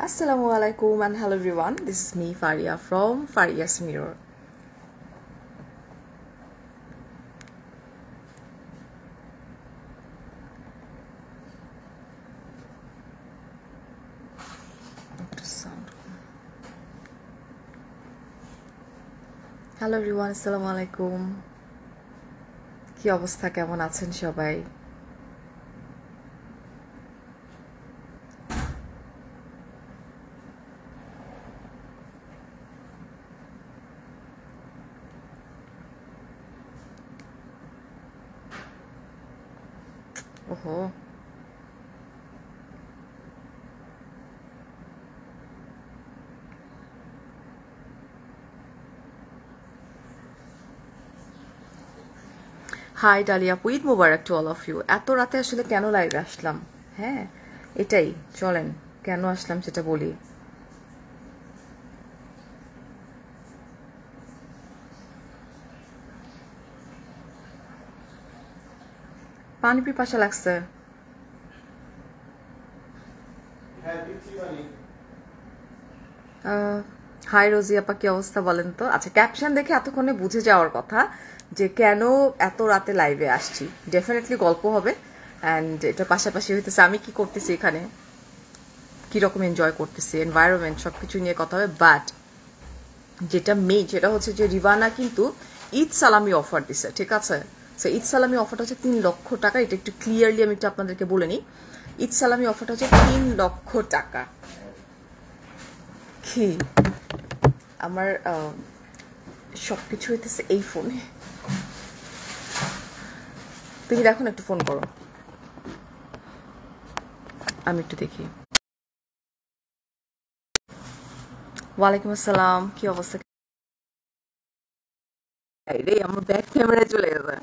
Assalamualaikum and hello everyone. This is me Faria from Faria's Mirror. Hello everyone. Assalamualaikum. কি অবস্থা কেমন আছেন সবাই? ওহো hi Dalia, Eid Mubarak to all of you. এত রাতে আসলে কেন লাইভে আসলাম? হ্যাঁ, এটাই, চলেন কেন আসলাম সেটা বলি। পানি পিপাসা লাগছে। হাই রোজি আপা, কি অবস্থা বলেন তো? আচ্ছা, ক্যাপশন দেখে এতক্ষণে বুঝে যাওয়ার কথা যে কেন এত রাতে লাইভে আসছি। ডেফিনেটলি গল্প হবে অ্যান্ড এটা পাশাপাশি হইতেছে আমি কি করতেছি এখানে, কীরকম এনজয় করতেছি, এনভায়রনমেন্ট সব কিছু নিয়ে কথা হবে। বাট যেটা মেইন সেটা হচ্ছে যে রিভানা কিন্তু ঈদ সালামি অফার দিছে, ঠিক আছে? সো ঈদ সালামি অফারটা হচ্ছে 3 লক্ষ টাকা। এটা একটু ক্লিয়ারলি আমি একটু আপনাদেরকে বলে নিই। ঈদ সালামি অফারটা হচ্ছে 3 লক্ষ টাকা। কি আমার সব কিছু হইতেছে এই ফোনে। তুমি দেখো না, একটু ফোন করো, আমি একটু দেখি। ওয়ালাইকুম আসসালাম, কি অবস্থা? রে আমার ব্যাক ক্যামেরা চলে গেছে,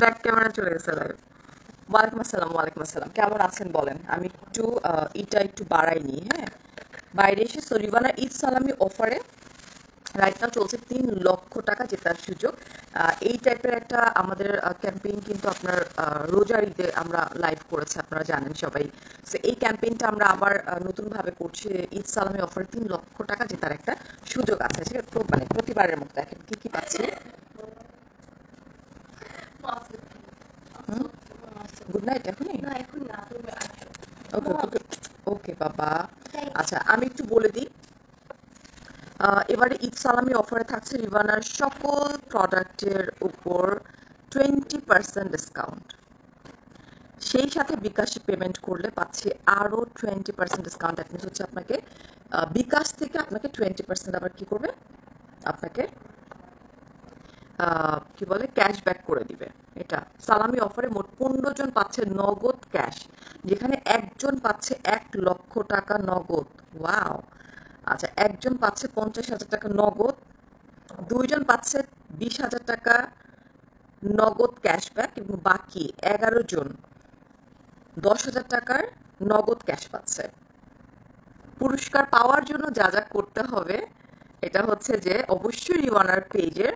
ব্যাক ক্যামেরা চলে গেছে লাইভ। ওয়ালাইকুম আসসালাম, ওয়ালাইকুম আসসালাম, কেমন আছেন বলেন? আমি একটু এটা একটু বাড়াইনি, হ্যাঁ বাইরে এসে। সরিবানা ঈদ সালামি অফারে রাইট নাও চলছে 3 লক্ষ টাকা জেতার সুযোগ। এই টাইপের একটা আমাদের ক্যাম্পেইন কিন্তু আপনার রোজার ঈদে আমরা লাইভ করেছি, আপনারা জানেন সবাই। সো এই ক্যাম্পেইনটা আমরা আবার নতুনভাবে করছি। ঈদ সালামি অফারে 3 লক্ষ টাকা জেতার একটা সুযোগ আছে, সেটা মানে প্রতিবারের মতো। দেখেন কি কি পাচ্ছি। Good night. এখনই ওকে ওকে ওকে বাবা। আচ্ছা, আমি একটু বলে দিই। এবারে ঈদ সালামি অফারে থাকছে রিভানার সকল প্রোডাক্টের উপর 20% ডিসকাউন্ট। সেই সাথে বিকাশে পেমেন্ট করলে পাচ্ছি আরও 20% ডিসকাউন্ট। দ্যাট মিনস হচ্ছে আপনাকে বিকাশ থেকে আপনাকে 20% আবার কি করবে, আপনাকে কি বলে ক্যাশব্যাক করে দিবে। এটা সালামি অফারে মোট 15 জন পাচ্ছে নগদ ক্যাশ, যেখানে একজন পাচ্ছে 1 লক্ষ টাকা নগদ। ওয়াও। আচ্ছা, একজন পাচ্ছে 50,000 টাকা নগদ, 2 জন পাচ্ছে 20,000 টাকা নগদ ক্যাশব্যাক, এবং বাকি 11 জন 10,000 টাকার নগদ ক্যাশ পাচ্ছে। পুরস্কার পাওয়ার জন্য যা যা করতে হবে এটা হচ্ছে যে অবশ্যই রিওয়ানার পেজের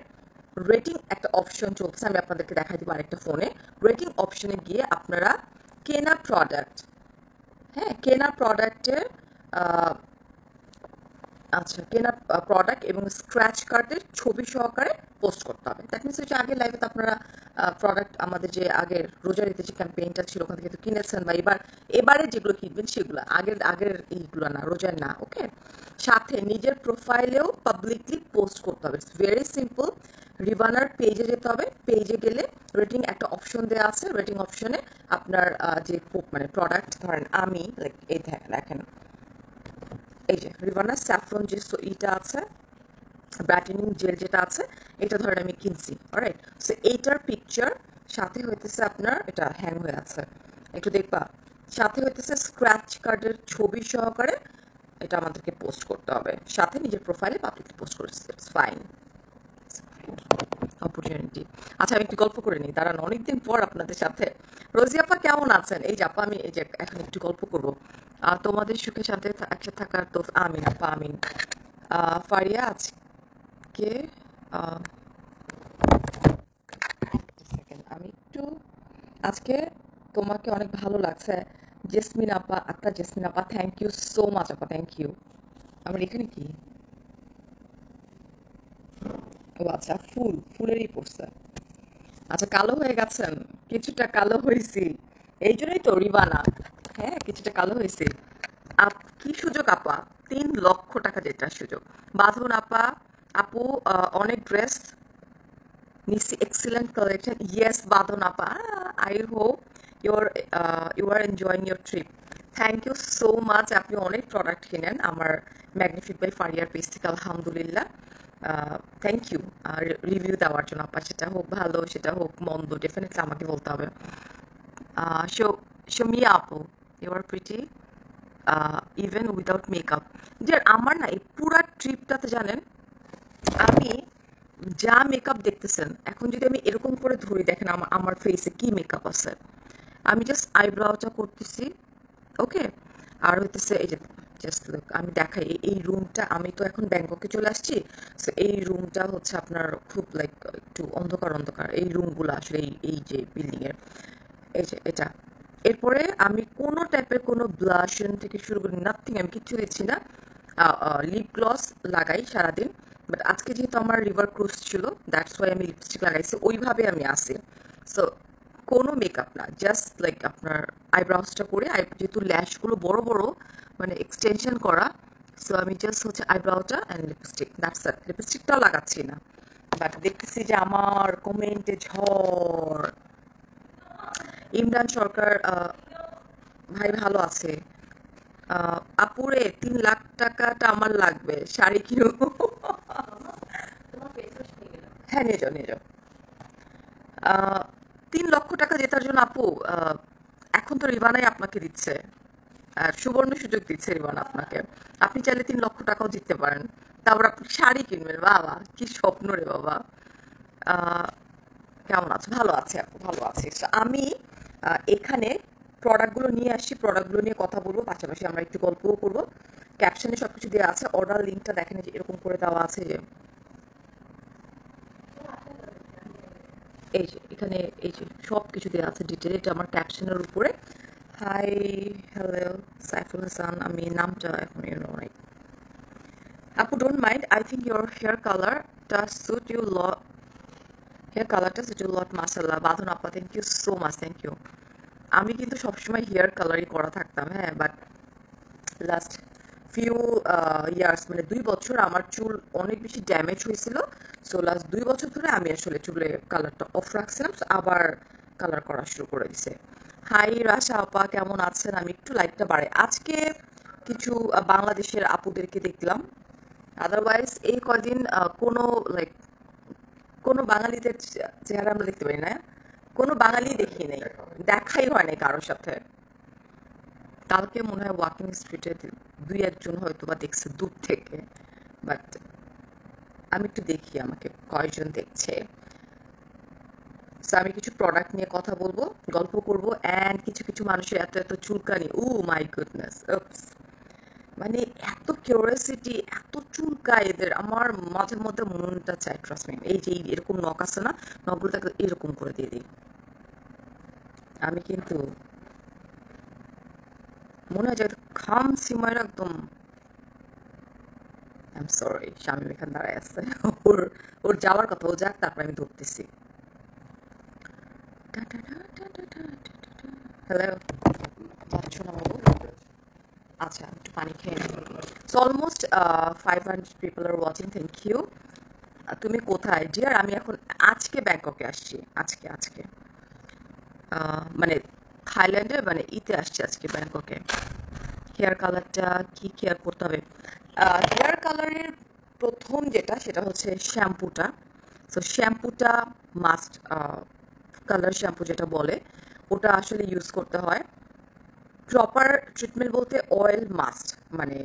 রেটিং একটা অপশন চলছে, আমি আপনাদেরকে দেখাই দিব আরেকটা ফোনে। রেটিং অপশনে গিয়ে আপনারা কেনা প্রোডাক্ট, হ্যাঁ কেনা প্রোডাক্টের আচ্ছা কেনা প্রোডাক্ট এবং স্ক্র্যাচ কার্ডের ছবি সহকারে পোস্ট করতে হবে। দ্যাট মিনস হচ্ছে আগের লাইভে তো আপনারা প্রোডাক্ট আমাদের যে আগের রোজার ঈদের যে ক্যাম্পেইনটা ছিল ওখান থেকে তো কিনেছেন, বা এবারে যেগুলো কিনবেন সেগুলো আগের এইগুলো না, রোজার না। ওকে, সাথে নিজের প্রোফাইলেও পাবলিকলি পোস্ট করতে হবে। It's very simple. রিভানার পেজে যেতে হবে, পেজে গেলে রেটিং একটা অপশন দেওয়া আছে। রেটিং অপশনে আপনার যে মানে প্রোডাক্ট, ধরেন আমি লাইক এই দেখেন, এই যে রিভানা স্যাফরন যে ইটা আছে, ব্রাইটেনিং জেল যেটা আছে, এটা ধরেন আমি কিনছি। অলরাইট, সো এইটার পিকচার সাথে হইতেছে আপনার, এটা হ্যাং হয়ে আছে একটু দেখবা, সাথে হইতেছে স্ক্র্যাচ কার্ডের ছবি সহকারে এটা আমাদেরকে পোস্ট করতে হবে, সাথে নিজের প্রোফাইলে পাবলিকলি পোস্ট করেছে। It's fine opportunity. আচ্ছা, আমি একটু গল্প করে নিই, দাঁড়ান, অনেকদিন পর আপনাদের সাথে। রোজি আপা কেমন আছেন? এই যে আপা, আমি এই যে এখন একটু গল্প করবো। তোমাদের সুখে শান্তি একসাথে থাকার তো আমিন আপা, আমিন। ফারিয়া আজকে আমি একটু আজকে তোমাকে অনেক ভালো লাগছে, জেসমিন আপা, আক্তার জেসমিন আপা, থ্যাংক ইউ সো মাচ আপা, থ্যাংক ইউ। আমার এখানে কি, ও আচ্ছা, ফুলেরই পড়ছে। আচ্ছা, কালো হয়ে গেছেন? কিছুটা কালো হয়েছি, এই জন্যই তো রিবানা। হ্যাঁ, কিছুটা কালো হয়েছি। কি সুযোগ আপা, 3 লক্ষ টাকা যেটা সুযোগ। বাঁধন আপা, আপু অনেক ড্রেস নিছি, এক্সিলেন্ট কালেকশন। ইয়েস বাঁধন আপা, I hope you are enjoying your trip. Thank you so much, আপনি অনেক প্রোডাক্ট কিনেন আমার ম্যাগনিফিক বাই ফারিয়ার পেজ থেকে, আলহামদুলিল্লাহ। থ্যাংক ইউ রিভিউ দেওয়ার জন্য আপা, সেটা হোক ভালো সেটা হোক মন্দ, ডেফিনেটলি আমাকে বলতে হবে। শো শমিয়া আপু, you are pretty even without makeup. Dear, আমার না এই পুরা ট্রিপটাতে জানেন, আমি যা মেকআপ দেখতেছেন, এখন যদি আমি এরকম করে ধরি, দেখেন আমার আমার ফেসে কি মেকআপ আছে। আমি জাস্ট আইব্রাউটা করতেছি, ওকে। আর হইতেছে এই যে, জাস্ট লুক, আমি দেখাই এই রুমটা, আমি তো এখন ব্যাংককে চলে আসছি, সো এই রুমটা হচ্ছে আপনার খুব লাইক একটু অন্ধকার অন্ধকার, এই রুমগুলো আসলে এই যে বিল্ডিং এর, এই যে এটা। এরপরে আমি কোনো টাইপের কোনো ব্লাশন থেকে শুরু করি, নাথিং, আমি কিচ্ছু দিচ্ছি না। লিপ গ্লস লাগাই সারাদিন, বাট আজকে যেহেতু আমার রিভার ক্রুজ ছিল, দ্যাটস ওয়াই আমি লিপস্টিক লাগাইছি, ওইভাবে আমি আসি। সো কোনো মেকআপ না, জাস্ট লাইক আপনার আইব্রাউসটা করে, যেহেতু ল্যাশগুলো বড় বড়, মানে এক্সটেনশন করা, সো আমি জাস্ট হচ্ছে আইব্রাউটা অ্যান্ড লিপস্টিক, দ্যাটস ইট। লিপস্টিকটাও লাগাচ্ছি না, বাট দেখতেছি যে আমার কমেন্টে ঝড়। ইমরান সরকার, ভাই ভালো আছে। আপুরে 3 লাখ টাকাটা আমার লাগবে, শাড়ি কিনো। হ্যাঁ, নিয়ে যাও নিয়ে যাও। 3 লক্ষ টাকা জেতার জন্য আপু, এখন তো রিবানাই আপনাকে দিচ্ছে, সুবর্ণ সুযোগ দিচ্ছে রিবানা আপনাকে। আপনি চাইলে 3 লক্ষ টাকাও জিততে পারেন, তারপর আপনি শাড়ি কিনবেন। বাবা, কি স্বপ্ন রে বাবা। আহ, কেমন আছে? ভালো আছে আপু, ভালো আছে। So, আমি এখানে প্রোডাক্টগুলো নিয়ে আসছি, প্রোডাক্টগুলো নিয়ে কথা বলবো, পাশাপাশি আমরা একটু গল্পও করবো। ক্যাপশনে সবকিছু দেওয়া আছে, অর্ডার লিঙ্কটা দেখেন যে এরকম করে দেওয়া আছে, যে এই যে এখানে এই যে সব কিছু দেওয়া আছে ডিটেল, এটা আমার ক্যাপশনের উপরে। হাই, হ্যালো সাইফুল হাসান, আমি নামটা এখন নাই। আপু, don't mind, I think your hair কালারটা সুট ইউ লট, হেয়ার কালারটা সুট ইউ লট, মাশাআল্লাহ। বাঁধন আপা, thank you so much, thank you. আমি কিন্তু সবসময় হেয়ার কালারই করা থাকতাম, হ্যাঁ, বাট লাস্ট ফিউ ইয়ার্স, মানে 2 বছর আমার চুল অনেক বেশি ড্যামেজ হয়েছিল। সো লাস্ট 2 বছর ধরে আমি আসলে চুলে কালারটা অফ রাখছিলাম, আবার কালার করা শুরু করে দিছে। হাই রাশা আপা, কেমন আছেন? আমি একটু লাইটটা বাড়াই, আজকে কিছু বাংলাদেশের আপুদেরকে দেখলাম, আদারওয়াইজ এই কদিন কোনো লাইক কোনো বাঙালিদের চেহারা আমরা দেখতে পাই না, কোনো বাঙালি দেখি নেই, দেখাই হয় নাই কারোর সাথে। কালকে মনে হয় ওয়াকিং স্ট্রিটে 2-1 জন হয়তো বা দেখছে দূর থেকে, বাট আমি একটু দেখি আমাকে কয়জন দেখছে। সো আমি কিছু প্রোডাক্ট নিয়ে কথা বলবো, গল্প করবো, অ্যান্ড কিছু কিছু মানুষের এত এত চুলকানি, ও মাই গুডনেস, মানে এত কিউরিয়াসিটি, এত চুলকায় এদের, আমার মাঝে মধ্যে মনটা চায়, ট্রাস্ট মি, এই যে এরকম নখ আছে না, নখগুলো তাকে এরকম করে দিয়ে দিই। আমি কিন্তু মনে হয় যে খাম সিমার একদম, আই এম সরি, শামীম এখানে দাঁড়ায় আছে, ওর ওর যাওয়ার কথা, ও যাক, তারপর আমি ধরতেছি। হ্যালো, যাচ্ছ না বাবু? আচ্ছা, একটু পানি খেয়ে নিই। So almost 500 people are watching, thank you. তুমি কোথায় ডিয়ার? আমি এখন আজকে ব্যাংককে আসছি, আজকে আজকে মানে থাইল্যান্ডে, মানে ইতে আসছি আজকে ব্যাংককে। হেয়ার কালারটা কি কেয়ার করতে হবে? হেয়ার কালারের প্রথম যেটা, সেটা হচ্ছে শ্যাম্পুটা। সো শ্যাম্পুটা মাস্ট, কালার শ্যাম্পু যেটা বলে, ওটা আসলে ইউজ করতে হয়। প্রপার ট্রিটমেন্ট বলতে অয়েল মাস্ট, মানে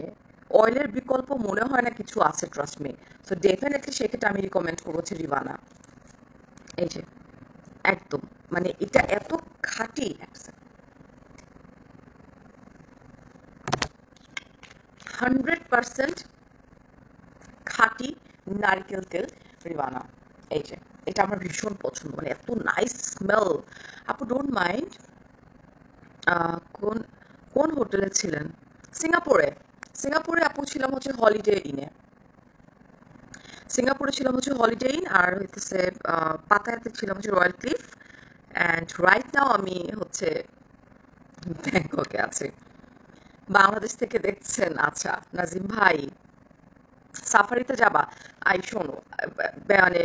অয়েলের বিকল্প মনে হয় না কিছু আছে, ট্রাস্ট মি। সো ডেফিনেটলি সেক্ষেত্রে আমি রিকমেন্ড করবো হচ্ছে রিভানা। এই যে একদম, মানে এটা এত খাঁটি, 100% খাঁটি নারকেল তেল রিভানা। এই যে এটা আমার ভীষণ পছন্দ, মানে এত নাইস স্মেল। আপু, ডোন্ট মাইন্ড, কোন কোন হোটেলে ছিলেন? সিঙ্গাপুরে। সিঙ্গাপুরে আপু ছিলাম হচ্ছে হলিডে ইনে। সিঙ্গাপুরে ছিলাম হচ্ছে হলিডে ইন, আর হইতেছে পাতায়াতে ছিলাম হচ্ছে royal cliff. And right now আমি হচ্ছে ব্যাংককে আছি। বাংলাদেশ থেকে দেখছেন? আচ্ছা নাজিম ভাই, সাফারিতে যাবা? আই শোনো, মানে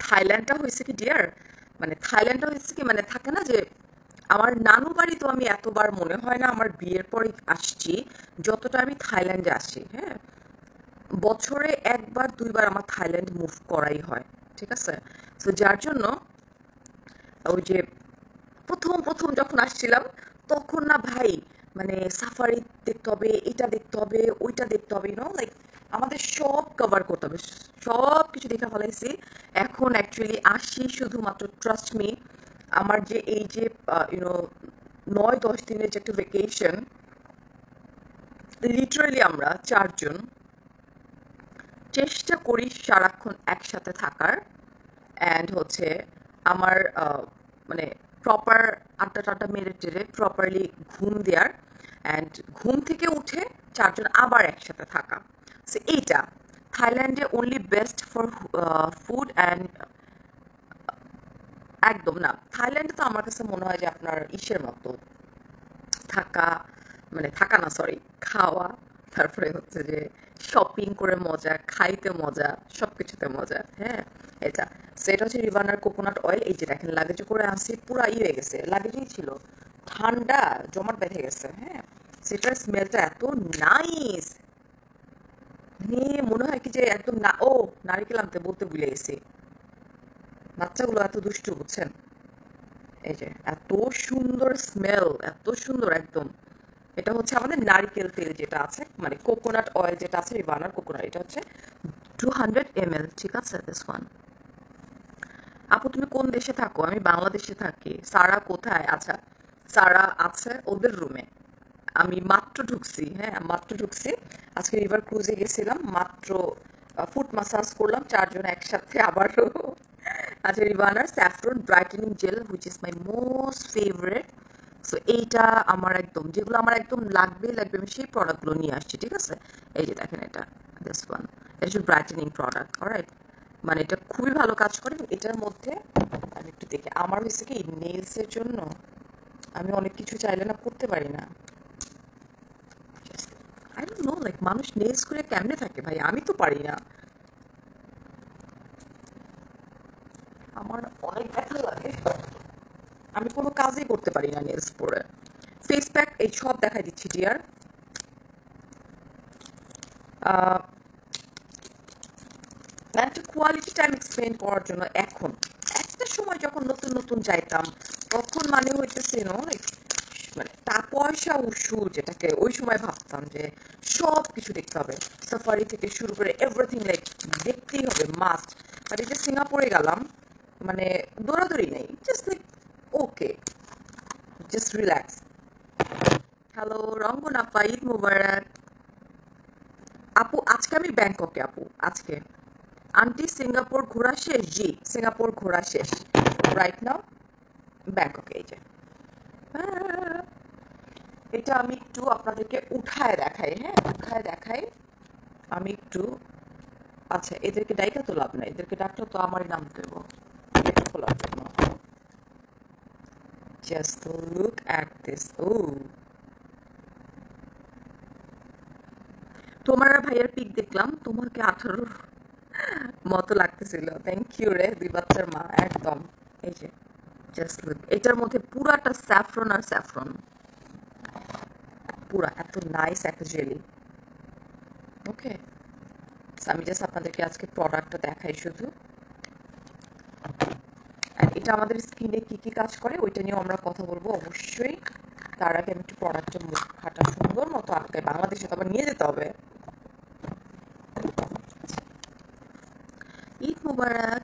থাইল্যান্ডটা হয়েছে কি ডিয়ার, মানে থাইল্যান্ডটা হয়েছে কি, মানে থাকে না যে আমার নানু বাড়ি তো আমি এতবার মনে হয় না আমার বিয়ের পরে আসছি যতটা আমি থাইল্যান্ডে আসি। হ্যাঁ, বছরে একবার দুইবার আমার থাইল্যান্ড মুভ করাই হয়, ঠিক আছে? তো যার জন্য ওই যে প্রথম প্রথম যখন আসছিলাম তখন না ভাই, মানে সাফারি দেখতে হবে, এটা দেখতে হবে, ওইটা দেখতে হবে, লাইক আমাদের সব কভার করতে হবে, সব কিছু দেখা ফেলাইছি। এখন অ্যাকচুয়ালি আসি শুধুমাত্র, ট্রাস্ট মি, আমার যে এই যে 9-10 দিনের যে একটা ভেকেশন, লিটারালি আমরা চারজন চেষ্টা করি সারাক্ষণ একসাথে থাকার, অ্যান্ড হচ্ছে আমার মানে প্রপার আড্ডা টাড্ডা মেরে টেরে প্রপারলি ঘুম দেওয়ার, অ্যান্ড ঘুম থেকে উঠে চারজন আবার একসাথে থাকা। সো এইটা থাইল্যান্ডে only best for food and, একদম না, থাইল্যান্ডে তো আমার কাছে মনে হয় যে আপনার ইসের মতো থাকা, মানে থাকা না সরি, খাওয়া, তারপরে হচ্ছে যে শপিং করে মজা, খাইতে মজা, সবকিছুতে মজা। হ্যাঁ, এটা সেটা হচ্ছে রিভানার কোকোনাট অয়েল। এই যে দেখেন লাগেজে করে আনছি, পুরা হয়ে গেছে, লাগেজেই ছিল, ঠান্ডা জমাট বেঁধে গেছে। হ্যাঁ, সেটার স্মেলটা এত নাইস, মানে মনে হয় কি যে একদম না, ও নারিকেল আনতে বলতে ভুলে গেছি, বাচ্চাগুলো এত দুষ্টু বুঝছেন। এই যে এত সুন্দর স্মেল, এত সুন্দর একদম। এটা হচ্ছে আমাদের নারকেল তেল যেটা আছে, মানে কোকোনাট অয়েল যেটা আছে, রিভানার কোকোনাট, এটা হচ্ছে 200 ml, ঠিক আছে? This one. আপু তুমি কোন দেশে থাকো? আমি বাংলাদেশে থাকি। সারা কোথায়? আচ্ছা, সারা আছে ওদের রুমে, আমি মাত্র ঢুকছি। হ্যাঁ, মাত্র ঢুকছি, আজকে রিভার ক্রুজে গেছিলাম, মাত্র ফুট মাসাজ করলাম চারজন একসাথে আবারও। আচ্ছা, রিভানার saffron brightening gel which is my most favourite. So এইটা আমার একদম, যেগুলো আমার একদম লাগবে লাগবে, আমি সেই প্রোডাক্টগুলো নিয়ে আসছি, ঠিক আছে? এই যে দেখেন এটা, দিস ওয়ান, এটা হচ্ছে ব্রাইটেনিং প্রোডাক্ট, অলরাইট? মানে এটা খুবই ভালো কাজ করে। এটার মধ্যে আমি একটু দেখি, আমার হয়েছে কি নেলসের জন্য আমি অনেক কিছু চাইলে না করতে পারি না। আই ডোন্ট নো, লাইক মানুষ নেলস করে কেমনে থাকে ভাই, আমি তো পারি না, আমার অনেক ব্যথা লাগে, আমি কোনো কাজই করতে পারি না নেলস পরে। ফেস প্যাক এই সব দেখাই দিচ্ছি ডিয়ার। একটা কোয়ালিটি টাইম এক্সপ্লেন করার জন্য, এখন একটা সময় যখন নতুন নতুন যাইতাম তখন মানে হইতেছে লাইক, মানে তা পয়সা উসুল যেটাকে ওই সময় ভাবতাম যে সব কিছু দেখতে হবে, সাফারি থেকে শুরু করে এভরিথিং লাইক দেখতেই হবে মাস্ট। বাট এই যে সিঙ্গাপুরে গেলাম, মানে দৌড়াদৌড়ি নেই, just like okay, just relax. Hello Rangan আপা, ঈদ মুবারক। আপু আজকে আমি ব্যাংককে, আপু আজকে। আন্টি সিঙ্গাপুর ঘোরা শেষ? জি, সিঙ্গাপুর ঘোরা শেষ, রাইট নাও ব্যাংককে। এই যে এটা আমি একটু আপনাদেরকে উঠায় দেখাই, হ্যাঁ উঠায় দেখাই আমি একটু। আচ্ছা, এদেরকে ডাইকা তো লাভ নাই, এদেরকে ডাকলে তো আমারই নাম দেব এটা খোলার জন্য। Just look at this. ও, তোমার আর ভাইয়ের পিক দেখলাম, তোমাকে 18 মতো লাগতেছিল। থ্যাংক ইউ রে, দুই বাচ্চার মা একদম। এই যে জাস্ট লুক, এটার মধ্যে পুরাটা স্যাফরন আর স্যাফরন, পুরা এত নাইস একটা জেলি। ওকে, আমি জাস্ট আপনাদেরকে আজকে প্রোডাক্টটা দেখাই শুধু। আর এটা আমাদের স্কিনে কি কি কাজ করে ওইটা নিয়েও আমরা কথা বলবো অবশ্যই। তার আগে আমি একটু প্রোডাক্টের মুখটা সুন্দর মতো আটকে, বাংলাদেশে তো আবার নিয়ে যেতে হবে। ঈদ মুবারক।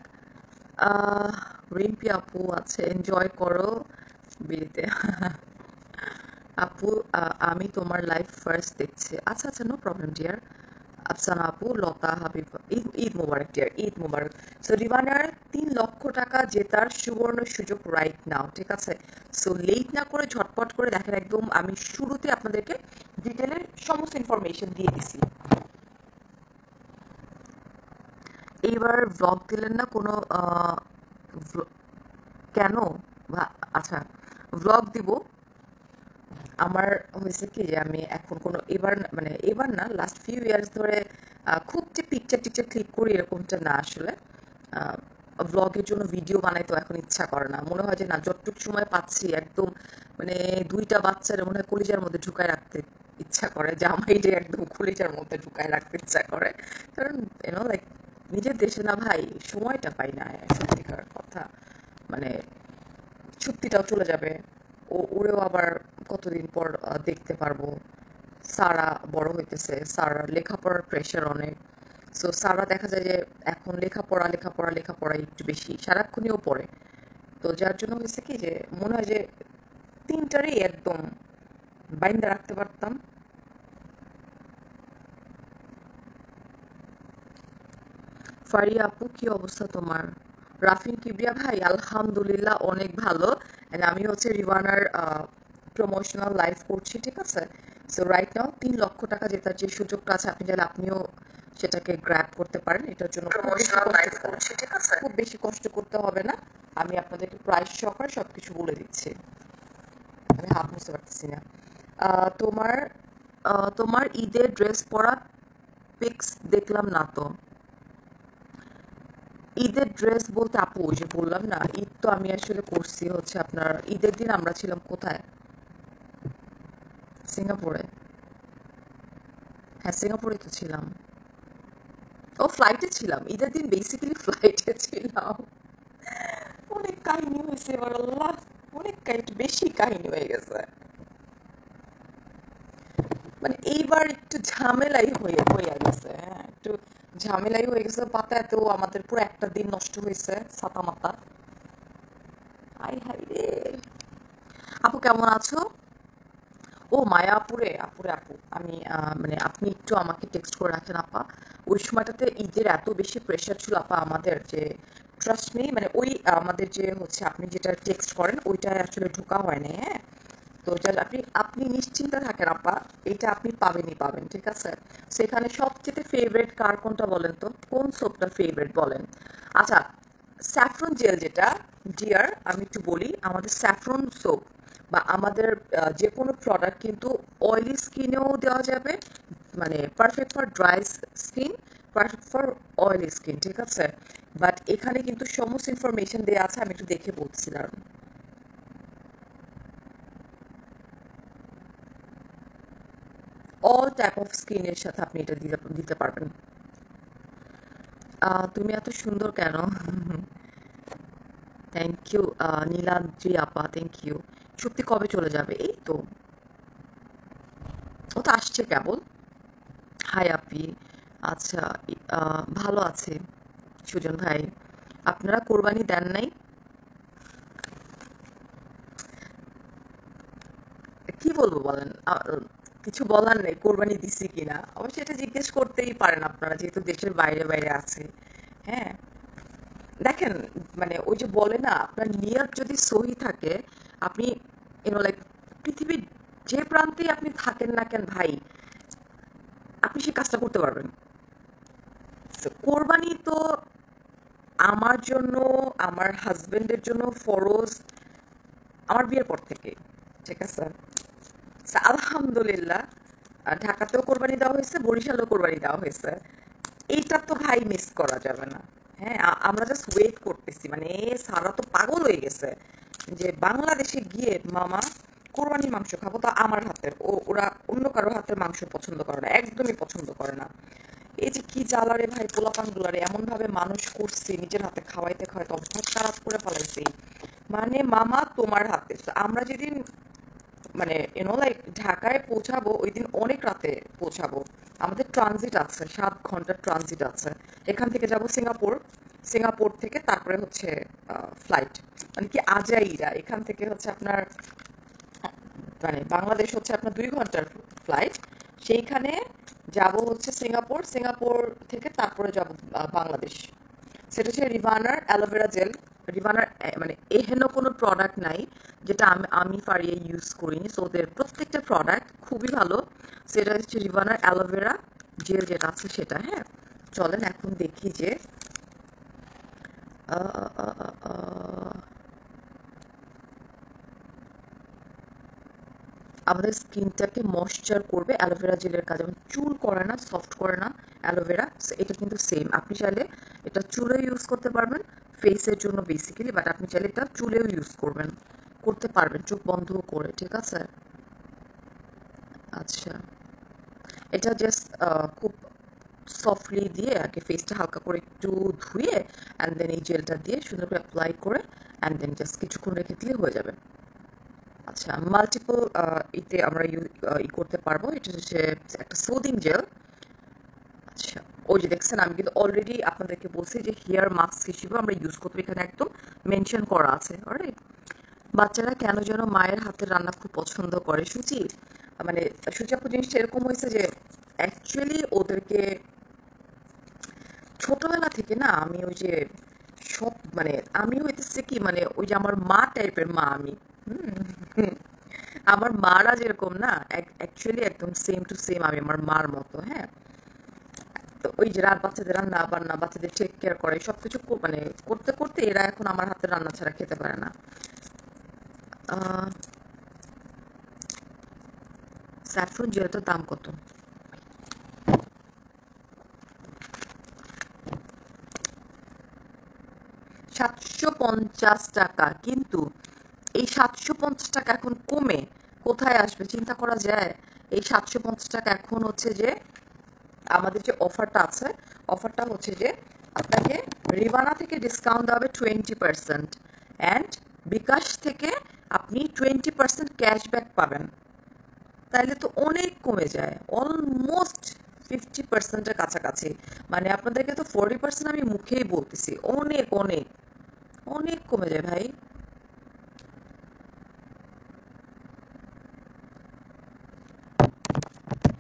রিম্পি আপু আছে, এনজয় করো বিলিতে। আপু আমি তোমার লাইভ ফার্স্ট দেখছি। আচ্ছা আচ্ছা, নো প্রবলেম ডিয়ার। আফসানা আপু, লতা হাবিব, ঈদ মুবারক ডিয়ার, ঈদ মুবারক। সো রিভানার 3 লক্ষ টাকা জেতার সুবর্ণ সুযোগ রাইট নাও, ঠিক আছে? সো লেট না করে ঝটপট করে দেখেন, একদম আমি শুরুতে আপনাদেরকে ডিটেলের সমস্ত ইনফরমেশন দিয়ে দিছি। এইবার ব্লগ দিলেন না কোনো, কেন? আচ্ছা, ব্লগ দিব। আমার হয়েছে কি যে আমি এখন কোনো এবার না, লাস্ট ফিউ ইয়ার্স ধরে খুব যে পিকচার টিকচার ক্লিক করি এরকমটা না আসলে। ব্লগের জন্য ভিডিও বানাইতে এখন ইচ্ছা করে না, মনে হয় যে না, যতটুকু সময় পাচ্ছি একদম মানে 2টা বাচ্চার মনে হয় কলিজার মধ্যে ঢুকায় রাখতে ইচ্ছা করে, জামাইটা একদম কলিজার মধ্যে ঢুকায় রাখতে ইচ্ছা করে। কারণ লাইক নিজের দেশে না ভাই সময়টা পাই না, সত্যিকার কথা। মানে ছুটিটাও চলে যাবে, ওরেও আবার কতদিন পর দেখতে পারবো। সারা বড় হইতেছে, সারার লেখাপড়ার প্রেশার অনেক। সো সারা দেখা যায় যে এখন লেখাপড়া লেখাপড়া লেখাপড়া একটু বেশি, সারাক্ষণিও পড়ে। তো যার জন্য হয়েছে কি যে মনে হয় যে 3টারই একদম বাইন্দা রাখতে পারতাম। ফারিয়া আপু, কি অবস্থা তোমার? রাফিন কিবরিয়া ভাই, আলহামদুলিল্লাহ অনেক ভালো। এন্ড আমি হচ্ছে রিভানার প্রমোশনাল লাইভ করছি, ঠিক আছে? সো রাইট নাও 3 লক্ষ টাকা জেতার যে সুযোগটা আছে, আপনি চাইলে আপনিও সেটাকে গ্র্যাব করতে পারেন। এটার জন্য প্রমোশনাল লাইভ করছি, ঠিক আছে? খুব বেশি কষ্ট করতে হবে না, আমি আপনাদেরকে প্রাইস সহকারে সবকিছু বলে দিচ্ছি। আমি হাফ বুঝতে পারতেছি না। তোমার তোমার ঈদের ড্রেস পরা পিক্স দেখলাম না তো। ঈদের ড্রেস বলতে আপু ওই যে বললাম না, ঈদ তো আমি আসলে করছি হচ্ছে আপনার ঈদের দিন আমরা ছিলাম কোথায়? সিঙ্গাপুরে। হ্যাঁ, সিঙ্গাপুরে তো ছিলাম। ও ফ্লাইটে ছিলাম, ঈদের দিন বেসিক্যালি ফ্লাইটে ছিলাম। অনেক কাহিনী হয়েছে এবার, আল্লাহ, অনেক বেশি কাহিনী হয়ে গেছে। মানে এইবার একটু ঝামেলাই হয়ে গেছে, হ্যাঁ একটু ঝামেলাই হয়ে গেছে। পাতা এত আমাদের পুরো একটা দিন নষ্ট হয়েছে ছাতা মাতা। আই হাই রে। আপু কেমন আছো? ও মায়াপুরে, আপুরে আপু, আমি মানে আপনি একটু আমাকে টেক্সট করে রাখেন আপা। ওই সময়টাতে ঈদের এত বেশি প্রেশার ছিল আপা আমাদের, যে ট্রাস্ট মি, মানে ওই আমাদের যে হচ্ছে আপনি যেটা টেক্সট করেন ওইটায় আসলে ঢোকা হয় না, হ্যাঁ। তো যা আপনি আপনি নিশ্চিন্তে থাকেন আপা, এটা আপনি পাবেনই পাবেন, ঠিক আছে? সেখানে সবচেয়ে ফেভারিট কার কোনটা বলেন তো, কোন সোপটা ফেভারিট বলেন? আচ্ছা, স্যাফরন জেল যেটা, ডিয়ার আমি একটু বলি, আমাদের স্যাফরন সোপ বা আমাদের যে কোনো প্রোডাক্ট কিন্তু অয়েলি স্কিনেও দেওয়া যাবে, মানে perfect for dry skin, perfect for oily skin, ঠিক আছে? বাট এখানে কিন্তু সমস্ত ইনফরমেশন দেওয়া আছে, আমি একটু দেখে বলছিলাম। অল টাইপ অফ স্কিনের সাথে আপনি এটা দিতে পারবেন। তুমি এত সুন্দর কেন? থ্যাংক ইউ নীলাদ্রি আপা, থ্যাংক ইউ। সত্যি কবে চলে যাবে? এই তো, ও তো আসছে কেবল। হাই আপি। আচ্ছা, ভালো আছে সুজন ভাই। আপনারা কোরবানি দেন নাই? কি বলবো বলেন, কিছু বলার নেই, কোরবানি দিছি কিনা। অবশ্যই এটা জিজ্ঞেস করতেই পারেন আপনারা, যেহেতু দেশের বাইরে বাইরে আছে। হ্যাঁ, দেখেন, মানে ওই যে বলে না, আপনার নিয়ত যদি সহি থাকে, আপনি লাইক পৃথিবীর যে প্রান্তেই আপনি থাকেন না কেন ভাই, আপনি সেই কাজটা করতে পারবেন। কোরবানি তো আমার জন্য, আমার হাজবেন্ডের জন্য ফরজ আমার বিয়ের পর থেকে, ঠিক আছে? আলহামদুলিল্লাহ, ঢাকাতেও কোরবানি দেওয়া হয়েছে, বরিশালেও কোরবানি দেওয়া হয়েছে। এইটা তো ভাই মিস করা যাবে না। হ্যাঁ, আমরা জাস্ট ওয়েট করতেছি, মানে সারা তো পাগল হয়ে গেছে যে বাংলাদেশে গিয়ে মামা কোরবানির মাংস খাবো, তো আমার হাতের। ওরা অন্য কারো হাতের মাংস পছন্দ করে না, একদমই পছন্দ করে না। এই যে কি জ্বালারে ভাই, পোলাপান গুলারে এমন ভাবে মানুষ করছি, নিজের হাতে খাওয়াইতে খাওয়াইতে অভ্যাস খারাপ করে ফেলাইছি। মানে মামা তোমার হাতে। আমরা যেদিন মানে লাইক ঢাকায় পৌঁছাবো, ওই দিন অনেক রাতে পৌঁছাবো। আমাদের ট্রানজিট আছে, 7 ঘন্টার ট্রানজিট আছে। এখান থেকে যাব সিঙ্গাপুর, সিঙ্গাপুর থেকে তারপরে হচ্ছে ফ্লাইট, মানে কি আজাইরা। এখান থেকে হচ্ছে আপনার মানে বাংলাদেশ হচ্ছে আপনার 2 ঘন্টার ফ্লাইট। সেইখানে যাব হচ্ছে সিঙ্গাপুর, সিঙ্গাপুর থেকে তারপরে যাব বাংলাদেশ। সেটা হচ্ছে রিভানার অ্যালোভেরা জেল। রিভানার মানে এহেন কোনো প্রোডাক্ট নাই যেটা আমি ফারিয়ে ইউজ করিনি, সো ওদের প্রত্যেকটা প্রোডাক্ট খুবই ভালো। সেটা হচ্ছে রিভানার অ্যালোভেরা জেল যেটা আছে সেটা। হ্যাঁ, চলেন এখন দেখি যে আহ, আহ, আহ, আহ, আমাদের স্কিনটাকে ময়শ্চার করবে অ্যালোভেরা জেলের কাজ, যেমন চুল করে না, সফট করে না অ্যালোভেরা, এটা কিন্তু সেম। আপনি চাইলে এটা চুলে ইউজ করতে পারবেন, ফেসের জন্য বেসিক্যালি, বাট আপনি চাইলে এটা চুলেও ইউজ করতে পারবেন চোখ বন্ধ করে, ঠিক আছে? আচ্ছা, এটা জাস্ট খুব সফটলি দিয়ে আগে ফেসটা হালকা করে একটু ধুয়ে অ্যান্ড দেন এই জেলটা দিয়ে সুন্দর করে অ্যাপ্লাই করে অ্যান্ড দেন জাস্ট কিছুক্ষণ রেখে দিলে হয়ে যাবে। আচ্ছা, মাল্টিপল ইতে আমরা করতে পারবো। এটা হচ্ছে একটা সুদিং জেল। আচ্ছা, ওই যে দেখছেন আমি কিন্তু অলরেডি আপনাদেরকে বলছি যে হেয়ার মাস্ক হিসেবে আমরা ইউজ করবো, এখানে একদম মেনশন করা আছে। অলরাইট, বাচ্চারা কেন যেন মায়ের হাতের রান্না খুব পছন্দ করে। সুচি মানে সুচি আপু জিনিসটা এরকম হয়েছে যে অ্যাকচুয়ালি ওদেরকে ছোটবেলা থেকে না আমি ওই যে সব মানে আমি হইতেছে কি মানে ওই যে আমার মা টাইপের মা আমি। হুম, আমার মারা যেরকম না অ্যাকচুয়ালি একদম সেম টু সেম আমি আমার মার মতো। হ্যাঁ, তো ওই যে রাত বাচ্চাদের রান্না বান্না, বাচ্চাদের টেক কেয়ার করে সবকিছু মানে করতে করতে এরা এখন আমার হাতের রান্না ছাড়া খেতে পারে না। স্যাফরন জেলটার দাম কত? 750 টাকা। কিন্তু এই 750 টাকা এখন কমে কোথায় আসবে চিন্তা করা যায়? এই 750 টাকা এখন হচ্ছে যে আমাদের যে অফারটা আছে, অফারটা হচ্ছে যে আপনাকে রিবানা থেকে ডিসকাউন্ট দেওয়া হবে 20%, অ্যান্ড বিকাশ থেকে আপনি 20% ক্যাশব্যাক পাবেন। তাইলে তো অনেক কমে যায়, অলমোস্ট 50%-এর কাছাকাছি। মানে আপনাদেরকে তো 40% আমি মুখেই বলতেছি, অনেক অনেক অনেক কমে যায় ভাই।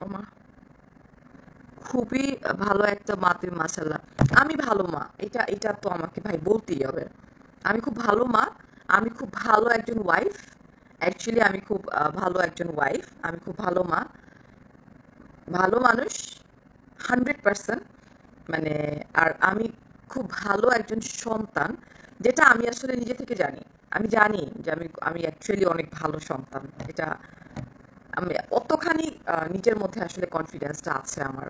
ওমা, খুবই ভালো একটা মা তুমি, মাশাল্লাহ। আমি ভালো মা, এটা এটা তো আমাকে ভাই বলতেই হবে। আমি খুব ভালো মা, আমি খুব ভালো একজন ওয়াইফ। অ্যাকচুয়ালি আমি খুব ভালো একজন ওয়াইফ, আমি খুব ভালো মা, ভালো মানুষ, 100%। মানে আর আমি খুব ভালো একজন সন্তান, যেটা আমি আসলে নিজে থেকে জানি। আমি জানি যে আমি আমি অ্যাকচুয়ালি অনেক ভালো সন্তান, এটা আমি অতখানি নিজের মধ্যে আসলে কনফিডেন্সটা আছে আমার।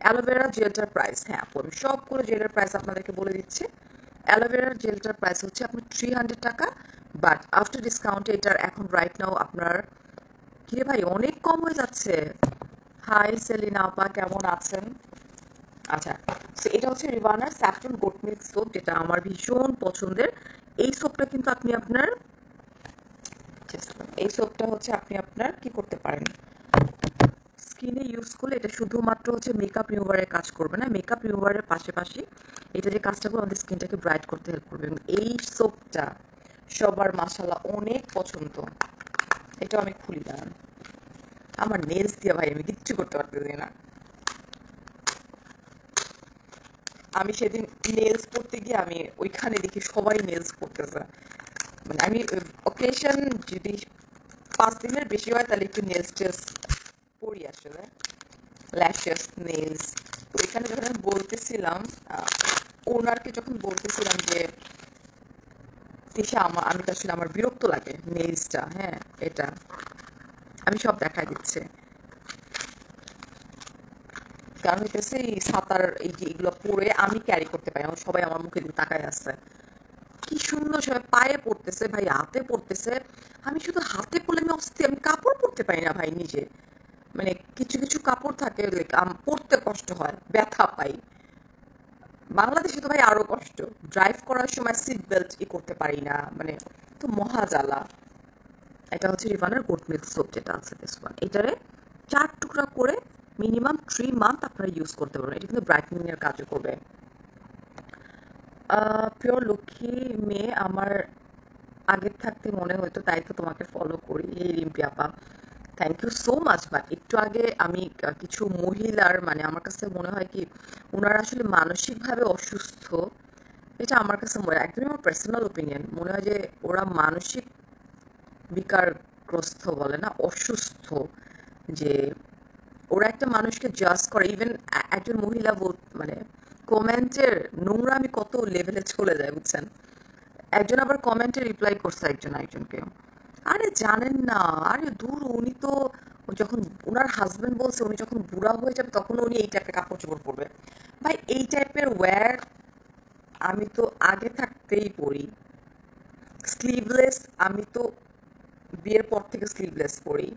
অ্যালোভেরা জেলটার প্রাইস, হ্যাঁ আপু আমি সবগুলো জেলের প্রাইস আপনাদেরকে বলে দিচ্ছি। অ্যালোভেরা জেলটার প্রাইস হচ্ছে আপনার 300 টাকা, বাট আফটার ডিসকাউন্টে এটার এখন রাইট নাও আপনার, কিরে ভাই অনেক কম হয়ে যাচ্ছে। হাই সেলিনা আপা, কেমন আছেন? আচ্ছা, তো এটা হচ্ছে রিভানার স্যাফরন গোট মিল্ক সোপ, যেটা আমার ভীষণ পছন্দের। এই সোপটা কিন্তু আপনি আপনার এই সোপটা হচ্ছে আপনি আপনার কি করতে পারেন, স্কিনে ইউজ করলে এটা শুধুমাত্র হচ্ছে মেকআপ রিমুভারের কাজ করবে না, মেকআপ রিমুভারের পাশাপাশি এটা যে কাজটা করবে আমাদের স্কিনটাকে ব্রাইট করতে হেল্প করবে। এবং এই সোপটা সবার মাশাআল্লাহ অনেক পছন্দ। এটাও আমি খুলি, দাঁড়ান, আমার নেলস দিয়ে ভাই আমি কিচ্ছু করতে পারতেছি না। আমি সেদিন নেলস করতে গিয়ে আমি ওইখানে দেখি সবাই নেলস করতেছে। মানে আমি অকেশন যদি 5 দিনের বেশি হয় তাহলে একটু নেলস টেলস করি আসলে, ল্যাশেস নেলস। তো এখানে যখন আমি বলতেছিলাম ওনারকে, যখন বলতেছিলাম যে তিশা আমি তো আসলে আমার বিরক্ত লাগে নেলসটা, হ্যাঁ এটা আমি সব দেখাই দিচ্ছে। কারণ হইতেছে এই সাঁতার এই যে এগুলো পরে আমি ক্যারি করতে পারি, আমার সবাই আমার মুখে দিকে তাকায় আসছে কি সুন্দর, সবাই পায়ে পড়তেছে ভাই, হাতে পড়তেছে। আমি শুধু হাতে পড়লে আমি অস্থির, আমি কাপড় পরতে পারি না ভাই নিজে। মানে কিছু কিছু কাপড় থাকে পরতে কষ্ট হয়, ব্যথা পাই। বাংলাদেশে তো ভাই আরো কষ্ট, ড্রাইভ করার সময় সিট বেল্ট করতে পারি না, মানে তো মহাজালা। এটা হচ্ছে রিভানের গোট মিল্ক সোপ যেটা আছে, দিস ওয়ান, এটারে 4 টুকরা করে মিনিমাম 3 মান্থ আপনারা ইউজ করতে পারবেন। এটা কিন্তু ব্রাইটনিং এর কাজও করবে। পিওর লক্ষ্মী মেয়ে আমার আগের থাকতে মনে হতো, তাই তো তোমাকে ফলো করি। এই রিম্পি আপা, thank you so much. But একটু আগে আমি কিছু মহিলার মানে আমার কাছে মনে হয় কি ওনারা আসলে মানসিকভাবে অসুস্থ, এটা আমার কাছে একদমই আমার পার্সোনাল ওপিনিয়ন মনে হয় যে ওরা মানসিক বিকারগ্রস্ত বলে না, অসুস্থ, যে ওরা একটা মানুষকে জাজ করে। ইভেন একজন মহিলা মানে কমেন্টের নোংরামি কত লেভেলে চলে যায় বুঝছেন। একজন আবার কমেন্টে রিপ্লাই করছে একজনকে, আরে জানেন না, আরে দূর, উনি তো যখন ওনার হাজবেন্ড বলছে উনি যখন বুড়া হয়ে যাবে তখন উনি এই টাইপের কাপড় চোপড় পরবে। ভাই এই টাইপের ওয়্যার আমি তো আগে থাকতেই পরি, স্লিভলেস আমি তো বিয়ের পর থেকে স্লিভলেস পরি।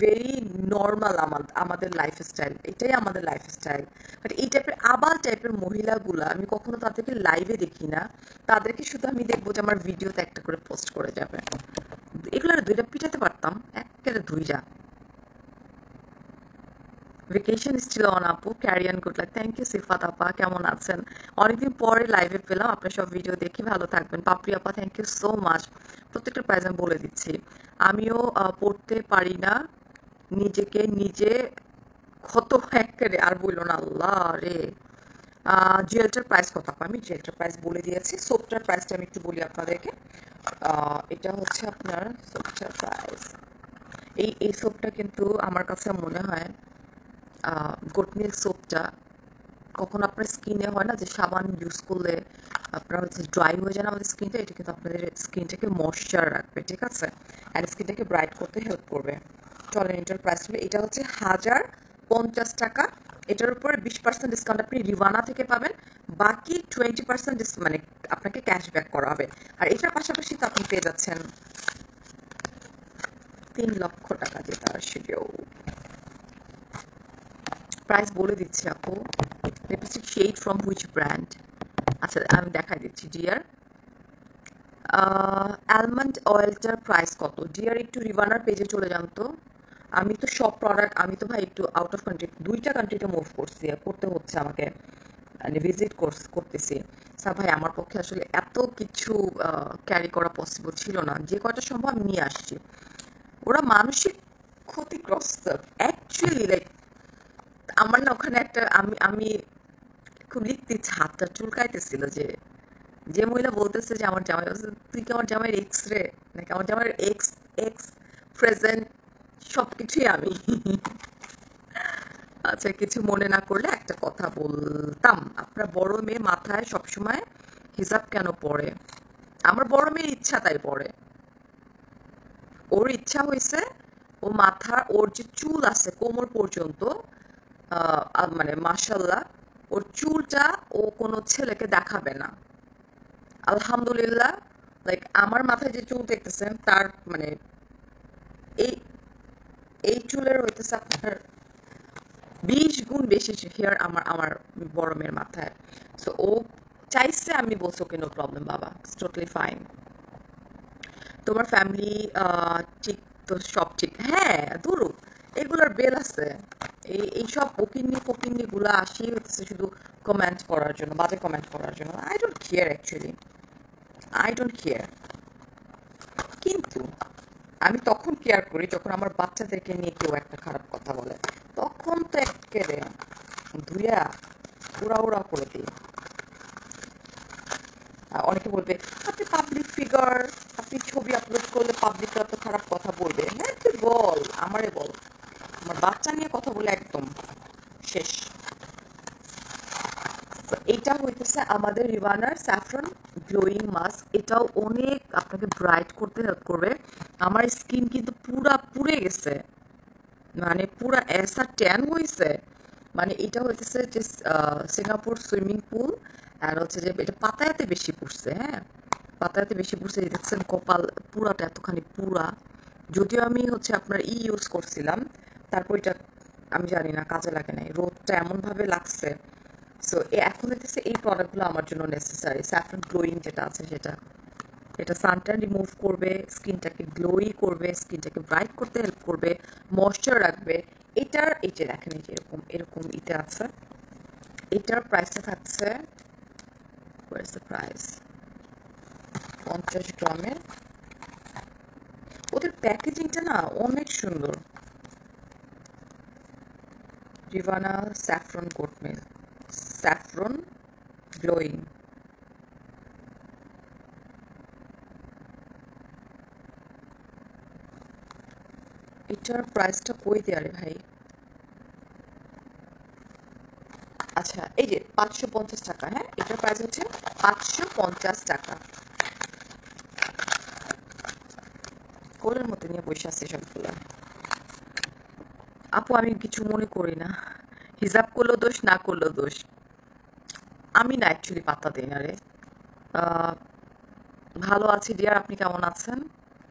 ভেরি নর্মাল আমাদের লাইফস্টাইল, এটাই আমাদের লাইফস্টাইল। বাট এই টাইপের আবাল টাইপের মহিলাগুলা আমি কখনো তাদেরকে লাইভে দেখি না, তাদেরকে শুধু আমি দেখবো যে আমার ভিডিওতে একটা করে পোস্ট করে যাবে। এগুলো দুইটা পিটাতে পারতাম একেবারে ধুইরা। ভেকেশন স্টিল অন আপু, carry on, good luck. Thank you Sifat আপা, কেমন আছেন? অনেকদিন পরে লাইভে পেলাম, আপনার সব ভিডিও দেখে ভালো থাকবেন। পাপড়ি আপা থ্যাংক ইউ সো মাচ। প্রত্যেকটা প্রাইজ আমি বলে দিচ্ছি, আমিও পড়তে পারি না, নিজেকে নিজে ক্ষত একেবারে আর বললো না, আল্লাহ রে। জুয়েলটার প্রাইস কত আপা? আমি জুয়েলটার প্রাইস বলে দিয়েছি। সোপটার প্রাইসটা আমি একটু বলি আপনাদেরকে। এটা হচ্ছে আপনার সোপটার প্রাইস। এই সোপটা কিন্তু আমার কাছে মনে হয় গোট মিল্ক সোপটা কখন আপনার স্কিনে হয় না যে সাবান ইউজ করলে আপনার হচ্ছে ড্রাই হয়ে যায় না আমাদের স্কিনটা, এটা কিন্তু আপনাদের স্কিনটাকে ময়শ্চার রাখবে, ঠিক আছে, অ্যান্ড স্কিনটাকে ব্রাইট করতে হেল্প করবে। চলেন এটার প্রাইস হলো, এটা হচ্ছে 1050 টাকা। এটার উপর 20% ডিসকাউন্ট আপনি রিভানা থেকে পাবেন, বাকি 20% মানে আপনাকে ক্যাশব্যাক করা হবে। আর এটার পাশাপাশি তো আপনি পেয়ে যাচ্ছেন 3 লক্ষ টাকা, যেটা সেটাও প্রাইস বলে দিচ্ছি আপু। Lipstick shade from which brand? আচ্ছা আমি দেখাই দিচ্ছি ডিয়ার। অ্যালমন্ড অয়েলটার প্রাইস কত ডিয়ার? একটু রিভানার পেজে চলে যান তো। আমি তো সব প্রোডাক্ট, আমি তো ভাই একটু আউট অফ কান্ট্রি, 2টা কান্ট্রিতে মুভ করতে হচ্ছে আমাকে, মানে ভিজিট করতেছি। স্যার ভাই আমার পক্ষে আসলে এত কিছু ক্যারি করা পসিবল ছিল না, যে কয়টা সম্ভব আমি নিয়ে আসছি। ওরা মানসিক ক্ষতিগ্রস্ত অ্যাকচুয়ালি, লাইক আমার না ওখানে একটা আমি খুব লিখতে ইচ্ছা, হাতটা চুলকাইতেছিল যে যে মহিলা বলতেছে যে আমার জামাই, তুই কি আমার জামাইয়ের এক্স রে নাকি? আমার জামাইয়ের এক্স এক্স প্রেজেন্ট সবকিছুই আমি। আচ্ছা কিছু মনে না করলে একটা কথা বলতাম, আপনার বড় মেয়ে মাথায় সবসময় হিজাব কেন পড়ে? আমার বড় মেয়ের ইচ্ছা তাই পড়ে, ওর ইচ্ছা হয়েছে, ও মাথা, ওর যে চুল আছে কোমর পর্যন্ত, মানে মাশাল্লাহ ওর চুলটা ও কোনো ছেলেকে দেখাবে না। আলহামদুলিল্লাহ, লাইক আমার মাথায় যে চুল দেখতেছেন তার মানে এই এই চুলের হইতেছে আপনার 20 গুণ বেশি হেয়ার আমার বড় মেয়ের মাথায়। সো ও চাইছে, আমি বলছি ওকে নো প্রবলেম বাবা, ইটস টোটালি ফাইন। তোমার ফ্যামিলি ঠিক তো? সব ঠিক, হ্যাঁ ধরু এগুলোর বেল আছে। এইসব ফকিন্নি গুলা আসি হচ্ছে শুধু কমেন্ট করার জন্য, বাজে কমেন্ট করার জন্য। I don't care actually, I don't care. কিন্তু আমি তখন কেয়ার করি যখন আমার বাচ্চাদেরকে নিয়ে কেউ একটা খারাপ কথা বলে, তখন তো একেবারে ধুইয়া উড়া করে দিই। অনেকে বলবে আপনি পাবলিক ফিগার, আপনি ছবি আপলোড করলে পাবলিকরা তো খারাপ কথা বলবে। হ্যাঁ তুই বল, আমারে বল, আমার বাচ্চা নিয়ে কথা বলে একদম শেষ। এটা হইতেছে আমাদের রিভানার স্যাফরন গ্লোয়িং মাস্ক, এটাও অনেক আপনাকে ব্রাইট করতে হেল্প করবে। আমার স্কিন কিন্তু পুড়ে গেছে, মানে পুরা এসা ট্যান হয়েছে। মানে এটা হইতেছে যে সিঙ্গাপুর সুইমিং পুল, আর হচ্ছে যে এটা পাতায়াতে বেশি পড়ছে। হ্যাঁ পাতায়াতে বেশি পড়ছে, দেখছেন কপাল পুরাটা এতখানি পুরা। যদিও আমি হচ্ছে আপনার ইউজ করছিলাম, তারপর এটা আমি জানি না কাজে লাগে নাই, রোদটা এমনভাবে লাগছে। সো এখন হইতেছে এই প্রোডাক্টগুলো আমার জন্য নেসেসারি। স্যাফরন গ্লোয়িং যেটা আছে সেটা, এটা সানট্যান রিমুভ করবে, স্কিনটাকে গ্লোই করবে, স্কিনটাকে ব্রাইট করতে হেল্প করবে, ময়শ্চার রাখবে। এটার এই যে দেখেন এই যে এরকম এটা আছে। এটার প্রাইসটা থাকছে, প্রাইস 50 গ্রামের ওদের প্যাকেজিংটা না অনেক সুন্দর। Rivana saffron goat milk, saffron glowing. এটার প্রাইসটা কই দেয়া রে ভাই? আচ্ছা এই যে 550 টাকা। হ্যাঁ, এটার প্রাইস হচ্ছে 550 টাকা। কোলের মতো নিয়ে বসে আছে সবগুলো। আপু আমি কিছু মনে করি না, হিজাব করলেও দোষ, না করলেও দোষ। আমি না অ্যাকচুয়ালি পাত্তা দিই না রে। ভালো আছি ডিয়ার, আপনি কেমন আছেন?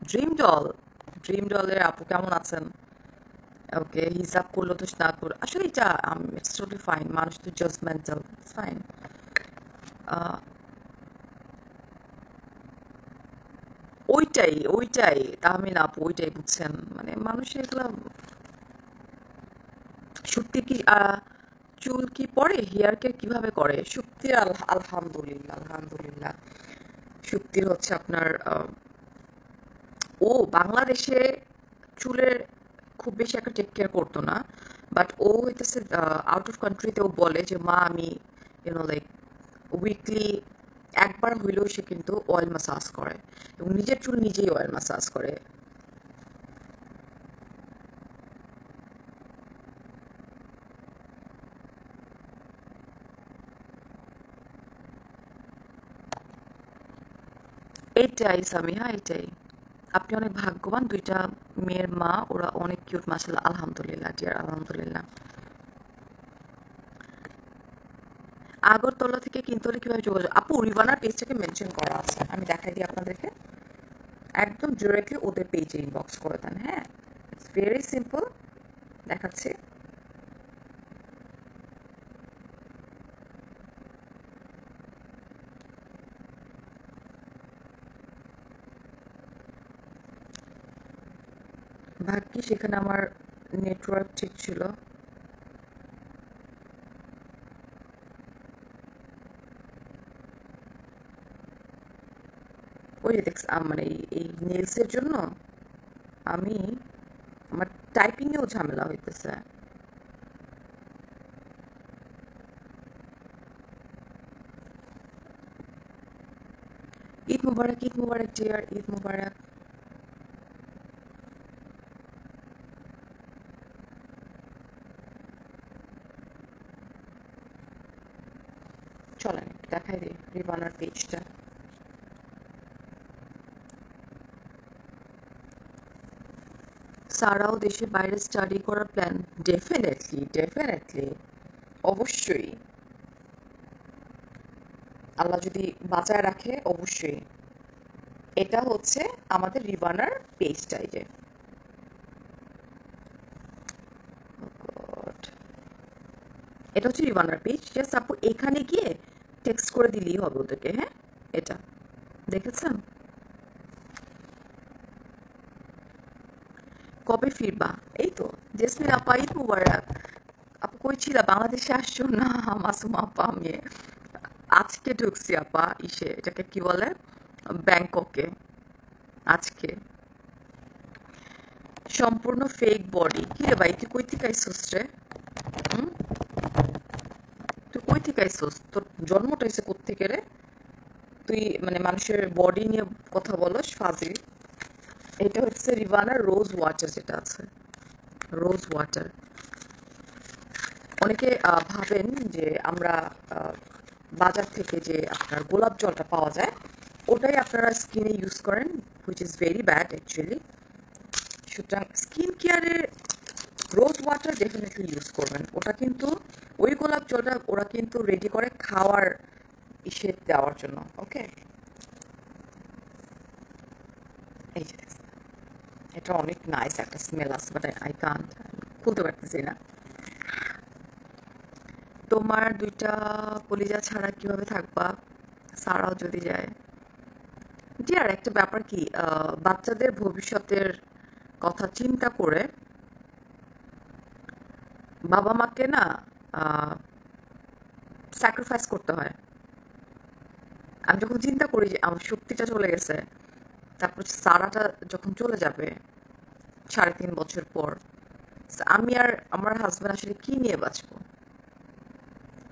ড্রিম ডল, ড্রিম ডলের আপু কেমন আছেন? ওকে, হিসাব করলো দোষ, না করলো, আসলে এটা ইটস টোটালি ফাইন, মানুষ তো জাজমেন্টাল, ইটস ফাইন। ওইটাই ওইটাই তাহমিনা আপু, ওইটাই বুঝছেন, মানে মানুষের এগুলা। সত্যি কি চুল কি পরে, হেয়ার কেয়ার কিভাবে করে? শুক্তির আলহামদুলিল্লাহ আলহামদুলিল্লাহ। শুক্তির হচ্ছে আপনার ও বাংলাদেশে চুলের খুব বেশি একটা টেক কেয়ার করতো না, বাট ও হইতেছে আউট অফ কান্ট্রিতে ও বলে যে মা আমি লাইক উইকলি একবার হইলেও সে কিন্তু অয়েল ম্যাসাজ করে এবং নিজের চুল নিজেই অয়েল ম্যাসাজ করে। এইটাই সামিহা, এইটাই। আপনি অনেক ভাগ্যবান, দুইটা মেয়ের মা, ওরা অনেক কিউট মাশাআল্লাহ, আলহামদুলিল্লাহ ডিয়ার, আলহামদুলিল্লাহ। আগরতলা থেকে কিনতে হলে কিভাবে যোগাযোগ? আপু রিভানার পেজটাকে মেনশন করা আছে, আমি দেখাই দিই আপনাদেরকে। একদম ডিরেক্টলি ওদের পেজে ইনবক্স করে দেন। হ্যাঁ, ইটস ভেরি সিম্পল, দেখাচ্ছি। ভাগ্যি সেখানে আমার নেটওয়ার্ক ঠিক ছিল। ওই যে দেখছি মানে এই নেলসের জন্য আমি আমার টাইপিংয়েও ঝামেলা হইতেছে। ঈদ মুবারক, ঈদ মুবারক ডিয়ার, ঈদ মুবারক। চলেন দেখাই দিই রিভানার পেজটা। সারাও দেশের বাইরে স্টাডি করার প্ল্যান? ডেফিনেটলি ডেফিনেটলি, অবশ্যই, আল্লাহ যদি বাঁচায় রাখে অবশ্যই। এটা হচ্ছে আমাদের রিভানার পেজটাই যে, এটা হচ্ছে রিভানার পেজ। জাস্ট আপু এখানে গিয়ে টেক্সট করে দিলেই হবে ওদেরকে। হ্যাঁ, এটা দেখেছেন? কবে ফিরবা? এই তো জেসমিন আপা, ঈদ মুবারক। আপু কই ছিলা, বাংলাদেশে আসছো না? মাসুমা আপা আমি আজকে ঢুকছি আপা, ইসে এটাকে কি বলে, ব্যাংককে আজকে। সম্পূর্ণ ফেক বডি। কি রে ভাই, তুই কই থেকে আইসোস রে? হুম, তুই কই থেকে আইসোস? তোর জন্মটা হয়েছে কোত্থেকে রে? তুই মানে মানুষের বডি নিয়ে কথা বলস, ফাজিল। এটা হচ্ছে রিভানার রোজ ওয়াটার, যেটা আছে রোজ ওয়াটার। অনেকে ভাবেন যে আমরা বাজার থেকে যে আপনার গোলাপ জলটা পাওয়া যায় ওটাই আপনারা স্কিনে ইউজ করেন, which is very bad actually. সুতরাং স্কিন কেয়ারে রোজ ওয়াটার ডেফিনেটলি ইউজ করবেন। ওটা কিন্তু ওই গোলাপ জলটা ওরা কিন্তু রেডি করে খাওয়ার ইসে দেওয়ার জন্য। ওকে, এই যে এটা অনেক নাইস একটা স্মেল আছে, বাট আই কান্ট, খুলতে পারতেছি না। তোমার দুইটা কলিজা ছাড়া কিভাবে থাকবা? সারাও যদি যায়। জি, আর একটা ব্যাপার কি, বাচ্চাদের ভবিষ্যতের কথা চিন্তা করে বাবা মাকে না স্যাক্রিফাইস করতে হয়। আমি যখন চিন্তা করি যে আমার শক্তিটা চলে গেছে, তারপর সারাটা যখন চলে যাবে 3.5 বছর পর, আমি আর আমার হাজব্যান্ড আসলে কি নিয়ে বাঁচবো?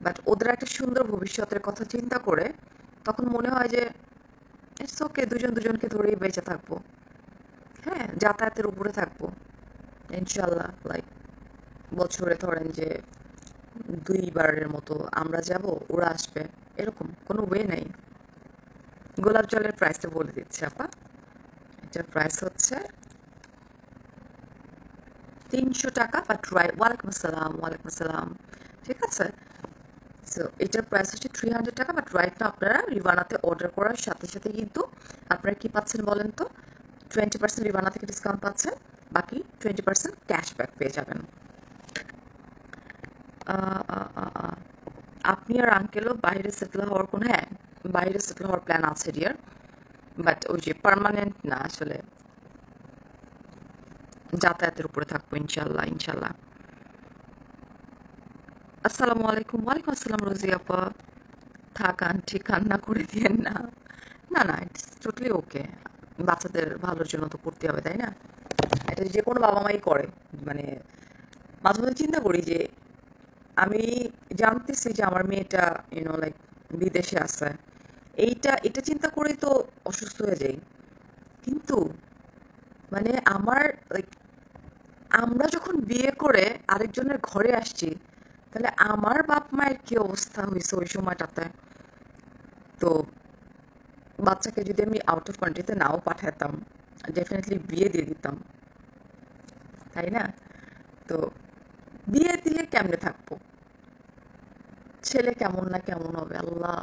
বাট ওদের একটা সুন্দর ভবিষ্যতের কথা চিন্তা করে তখন মনে হয় যে ইটস ওকে, দুজন দুজনকে ধরেই বেঁচে থাকবো। হ্যাঁ, যাতায়াতের উপরে থাকবো ইনশাল্লাহ। লাইক বছরে ধরেন যে 2বারের মতো আমরা যাব, ওরা আসবে, এরকম কোনো ওয়ে নেই। গোলাপ জলের প্রাইসটা বলে দিচ্ছি আপা। এটার প্রাইস হচ্ছে 300 টাকা, বাট রাইট, ওয়ালাইকুম আসসালাম, ওয়ালাইকুম আসসালাম। ঠিক আছে, সো এটার প্রাইস হচ্ছে 300 টাকা, বাট রাইট না আপনারা রিভানাতে অর্ডার করার সাথে সাথে কিন্তু আপনারা কি পাচ্ছেন বলেন তো? 20% রিভানা থেকে ডিসকাউন্ট পাচ্ছেন, বাকি 20% ক্যাশব্যাক পেয়ে যাবেন। আপনি আর আঙ্কেলও বাইরে সেটেল হওয়ার কোনো, হ্যাঁ বাইরে সেটেল হওয়ার প্ল্যান আছে ডিয়ার, বাট ওই যে পার্মানেন্ট না, আসলে যাতায়াতের উপরে থাকবো ইনশাল্লাহ ইনশাল্লাহ। আসসালামু আলাইকুম। ওয়ালাইকুম আসসালাম রোজি আপা। থাক আন্টি, কান্না করে দিয়েন না। না না, ইটস টোটালি ওকে। বাচ্চাদের ভালোর জন্য তো করতে হবে, তাই না? এটা যে কোনো বাবা মাই করে। মানে মাঝে মাঝে চিন্তা করি যে আমি জানতেছি যে আমার মেয়েটা লাইক বিদেশে আছে, এটা চিন্তা করেই তো অসুস্থ হয়ে যাই। কিন্তু মানে আমার লাইক আমরা যখন বিয়ে করে আরেকজনের ঘরে আসছি, তাহলে আমার বাপ মায়ের কি অবস্থা হয়েছে ওই সময়টাতে। তো বাচ্চাকে যদি আমি আউট অফ কান্ট্রিতে নাও পাঠাতাম, ডেফিনেটলি বিয়ে দিয়ে দিতাম, তাই না? তো বিয়ে দিলে কেমনে থাকবো? ছেলে কেমন না কেমন হবে আল্লাহ,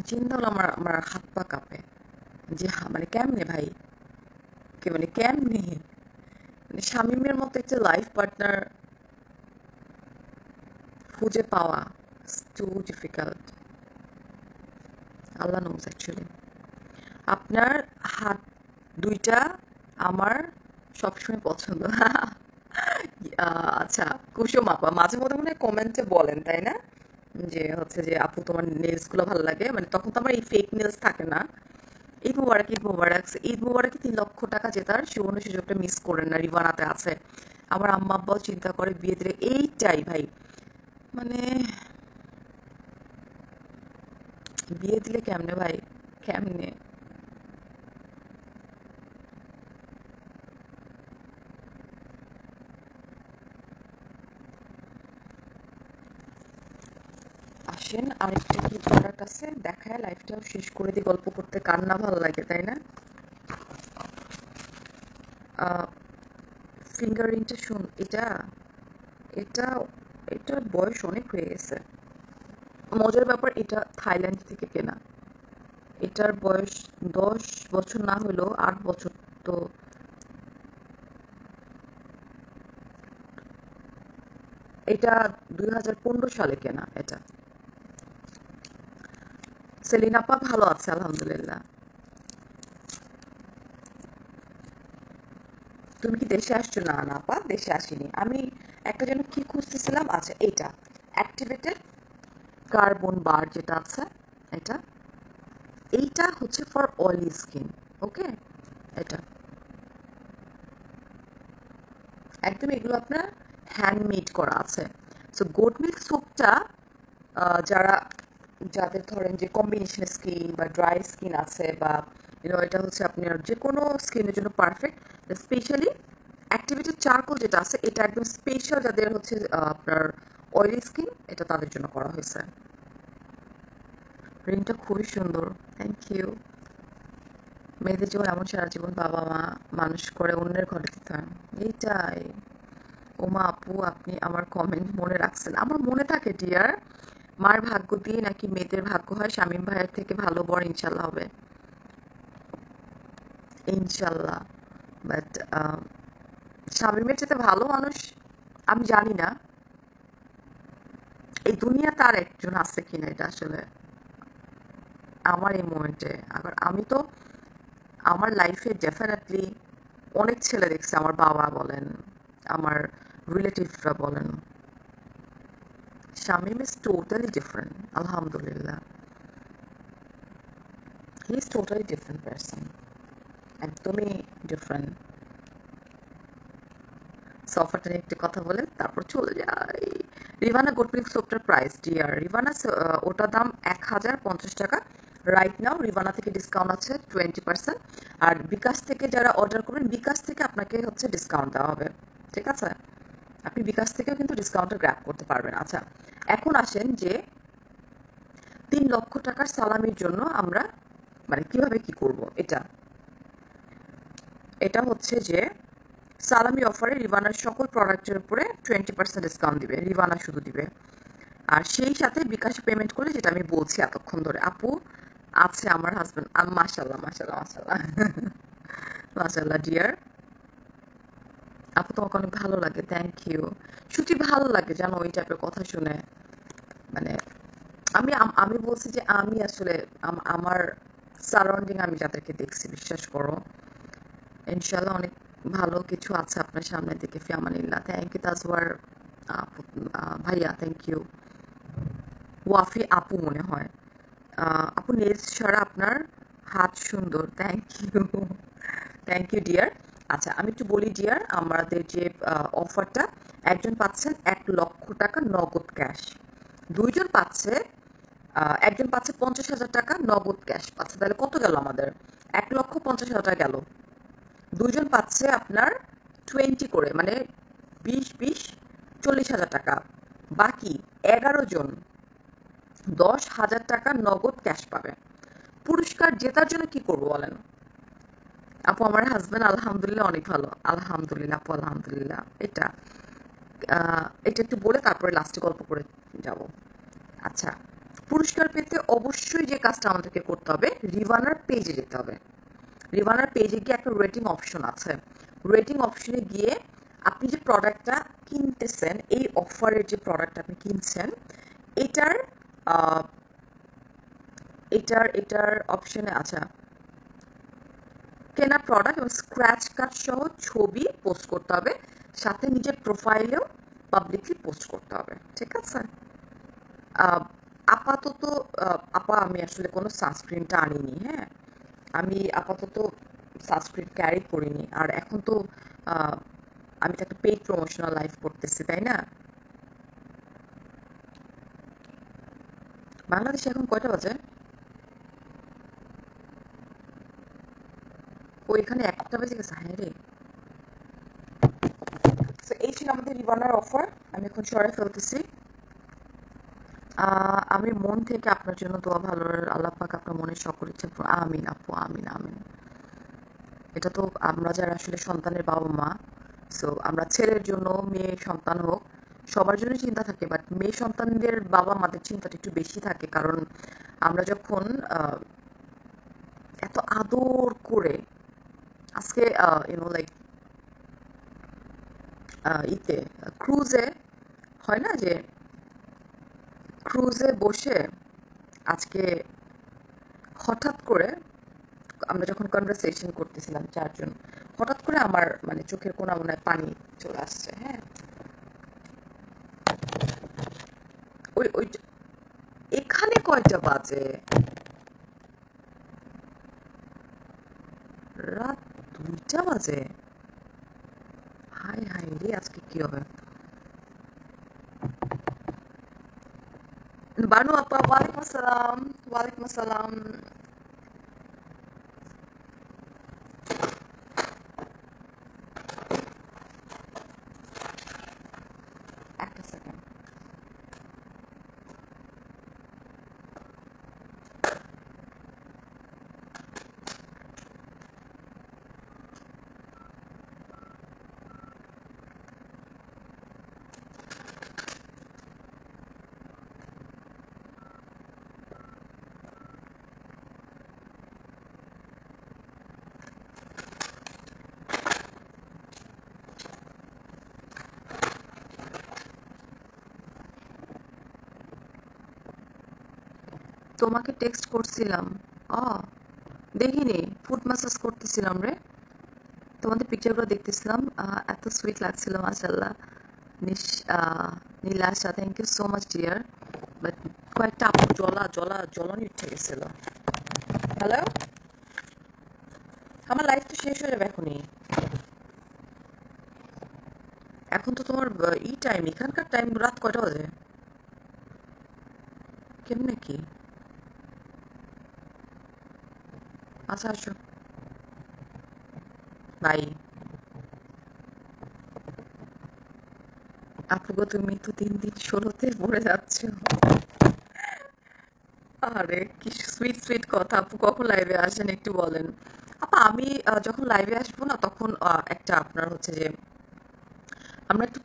চিন্তা হলো আমার আমার হাত পা কাঁপে যে মানে কেমনে ভাই, মানে কেমনে, মানে শামীমের মতো একটা লাইফ পার্টনার খুঁজে পাওয়া টু ডিফিকাল্ট। আল্লাহ নোজ অ্যাকচুয়ালি। আপনার হাত দুইটা আমার সবসময় পছন্দ। আচ্ছা, কুসুম আপা মাঝে মধ্যে মনে হয় কমেন্টে বলেন, তাই না? যে হচ্ছে যে আপু তোমার নেলস গুলো ভালো লাগে, মানে তখন তো আমার এই ফেক নেলস থাকে না। ঈদ মুবারক, ঈদ মুবারক। ঈদ মুবারকে 3 লক্ষ টাকা জেতার সুবর্ণ সুযোগটা মিস করেন না, রিবানাতে আছে। আমার আম্মা আব্বাও চিন্তা করে বিয়ে দিলে এইটাই ভাই, মানে বিয়ে দিলে কেমনে ভাই, কেমনে? আসেন আরেকটা কি প্রোডাক্ট আছে দেখায়, লাইফটাও শেষ করে দিই। গল্প করতে কার না ভালো লাগে, তাই না? ফিঙ্গার রিংটা শুন, এটা এটা এটার বয়স অনেক হয়ে গেছে। মজার ব্যাপার, এটা থাইল্যান্ড থেকে কেনা। এটার বয়স 10 বছর না হলেও 8 বছর। তো এটা 2015 সালে কেনা। এটা সেলিনা আপা ভালো আছে আলহামদুলিল্লাহ। তুমি কি দেশে আসছো? না না আপা, দেশে আসিনি আমি। একটা যেন কি খুঁজতেছিলাম, আচ্ছা এটা অ্যাক্টিভেটেড কার্বন বার যেটা আছে, এটা এইটা হচ্ছে ফর অয়েলি স্কিন। ওকে, এটা একদম এগুলো আপনার হ্যান্ডমেড করা আছে। সো গোট মিল্ক স্যুপটা যারা, যাদের ধরেন যে কম্বিনেশন স্কিন বা ড্রাই স্কিন আছে, বা এটা হচ্ছে আপনার যে কোনো স্কিনের জন্য পারফেক্ট। স্পেশালি অ্যাক্টিভেটেড চারকোল যেটা আছে, এটা একদম স্পেশাল যাদের হচ্ছে আপনার অয়েলি স্কিন, এটা তাদের জন্য করা হয়েছে। রিংটা খুবই সুন্দর, থ্যাংক ইউ। মেয়েদের জীবন এমন, সারা জীবন বাবা মা মানুষ করে অন্যের ঘরে দিতে হয়, এইটাই। ওমা আপু, আপনি আমার কমেন্ট মনে রাখছেন। আমার মনে থাকে ডিয়ার। মার ভাগ্য দিয়ে নাকি মেয়েদের ভাগ্য হয় শামীম ভাইয়ের থেকে ভালো বর ইনশাল্লাহ হবে, ইনশাল্লাহ। বাট শামীমের চেয়ে ভালো মানুষ আমি জানি না এই দুনিয়া, তার একজন আছে কিনা, এটা আসলে আমার এই মোমেন্টে। আবার আমি তো আমার লাইফে ডেফিনেটলি অনেক ছেলে দেখছি, আমার বাবা বলেন, আমার রিলেটিভরা বলেন। Shamim is totally different. Alhamdulillah. He is totally different person. একদমই ডিফারেন্ট। সোফাটা নিয়ে একটু কথা বলে তারপর চলে যাই। রিভানা গোট মিল্ক সোপটার প্রাইস ডিয়ার রিভানা, ওটার দাম 1050 টাকা রাইট নাও। রিভানা থেকে ডিসকাউন্ট আছে 20%। আর বিকাশ থেকে যারা অর্ডার করবেন, বিকাশ থেকে আপনাকে হচ্ছে ডিসকাউন্ট দেওয়া হবে, ঠিক আছে? আপনি বিকাশ থেকেও কিন্তু ডিসকাউন্টটা গ্র্যাব করতে পারবেন। আচ্ছা, এখন আসেন যে 3 লক্ষ টাকার সালামির জন্য আমরা মানে কিভাবে কি করব। এটা হচ্ছে যে সালামি অফারে রিভানার সকল প্রোডাক্টের উপরে 20% ডিসকাউন্ট দিবে, রিভানা শুধু দিবে। আর সেই সাথে বিকাশে পেমেন্ট করলে, যেটা আমি বলছি এতক্ষণ ধরে, আপু আছে আমার হাজবেন্ড, মাশাল্লাহ মাশাল্লাহ মাশাল্লাহ মাশাল্লাহ ডিয়ার, আপু তোমাকে অনেক ভালো লাগে, থ্যাংক ইউ। সত্যি ভালো লাগে জানো ওই টাইপের কথা শুনে। মানে আমি বলছি যে আমি আসলে আমার সারাউন্ডিং আমি যাদেরকে দেখছি, বিশ্বাস করো ইনশাল্লাহ অনেক ভালো কিছু আছে আপনার সামনে থেকে। ফিয়ামানিল্লাহ, থ্যাংক ইউ তাজওয়ার ভাইয়া, থ্যাংক ইউ। ওয়াফি আপু মনে হয়, আপু নেলস ছাড়া আপনার হাত সুন্দর, thank you, thank you dear. আচ্ছা, আমি একটু বলি ডিয়ার, আমাদের যে অফারটা, একজন পাচ্ছেন 1 লক্ষ টাকা নগদ ক্যাশ, দুইজন পাচ্ছে একজন পাচ্ছে 50,000 টাকা নগদ ক্যাশ পাচ্ছে। তাহলে কত গেল আমাদের? 1,50,000 টাকা গেল। দুইজন পাচ্ছে আপনার 20 করে, মানে 20 40,000 টাকা। বাকি 11 জন 10,000 টাকা নগদ ক্যাশ পাবে। পুরস্কার জেতার জন্য কি করবো বলেন? আপু আমার হাজবেন্ড আলহামদুলিল্লাহ অনেক ভালো, আলহামদুলিল্লাহ আপু আলহামদুলিল্লাহ। এটা একটু বলে তারপরে লাস্টে গল্প করে যাব। আচ্ছা, পুরস্কার পেতে অবশ্যই যে কাজটা আমাদেরকে করতে হবে, রিভানার পেজে যেতে হবে। রিভানার পেজে গিয়ে একটা রেটিং অপশন আছে, রেটিং অপশনে গিয়ে আপনি যে প্রোডাক্টটা কিনতেছেন, এই অফারের যে প্রোডাক্ট আপনি কিনছেন, এটার এটার অপশনে আচ্ছা, কেনা প্রোডাক্ট এবং স্ক্র্যাচ কার্ড সহ ছবি পোস্ট করতে হবে, সাথে নিজের প্রোফাইলেও পাবলিকলি পোস্ট করতে হবে, ঠিক আছে? আপাতত আপা আমি আসলে কোনো সানস্ক্রিনটা আনিনি, হ্যাঁ আমি আপাতত সানস্ক্রিন ক্যারি করিনি। আর এখন তো আমি তো একটা পেইড প্রমোশনাল লাইভ করতেছি, তাই না? বাংলাদেশে এখন কয়টা বাজে? ও এখানে 1টা বেজে গেছে, হ্যাঁ রে। এই ছিল আমাদের রিভানার অফার, আমি এখন সরাই ফেলতেছি। আমি মন থেকে আপনার জন্য দোয়া, ভালো আল্লাহ পাক আপনার মনের সকল ইচ্ছা। আমিন আপু, আমিন আমিন। এটা তো আমরা যারা আসলে সন্তানের বাবা মা, সো আমরা ছেলের জন্য, মেয়ে সন্তান হোক সবার জন্য চিন্তা থাকে, বাট মেয়ে সন্তানদের বাবা মাদের চিন্তাটা একটু বেশি থাকে, কারণ আমরা যখন এত আদর করে আজকে লাইক ইতে ক্রুজে হয় না যে ক্রুজে বসে আজকে হঠাৎ করে আমরা যখন কনভারসেশন করতেছিলাম চারজন, হঠাৎ করে আমার মানে চোখের কোনা মনে হয় পানি চলে আসছে, হ্যাঁ। ওই ওই এখানে কয়টা বাজে? রাত 2টা বাজে। হাই হাই রে, আজকে কি হবে? বানু আপা, ওয়ালাইকুম আসসালাম। ওয়ালাইকুম আসসালাম। একটা সেকেন্ড। তোমাকে টেক্সট করছিলাম, ও দেখিনি, ফুট ম্যাসাজ করতেছিলাম রে, তোমাদের পিকচারগুলো দেখতেছিলাম, এত সুইট লাগছিল মাশাআল্লাহ। Nish Nilasha, thank you so much dear. But কয়েকটা আপু জ্বলনি উঠে গেছিল। হ্যালো আমার লাইফ তো শেষ হয়ে যাবে এখনই। এখন তো তোমার ই টাইম, এখানকার টাইম রাত কয়টা বাজে? কেমনে কি? আচ্ছা আসো, বাই। আপু গো তুমি তো দিন দিন 16-তে পড়ে যাচ্ছ। আরে কি সুইট সুইট কথা। আপু কখন লাইভে আসেন একটু বলেন। আপা আমি যখন লাইভে আসবো না তখন একটা আপনার হচ্ছে যে আমরা একটু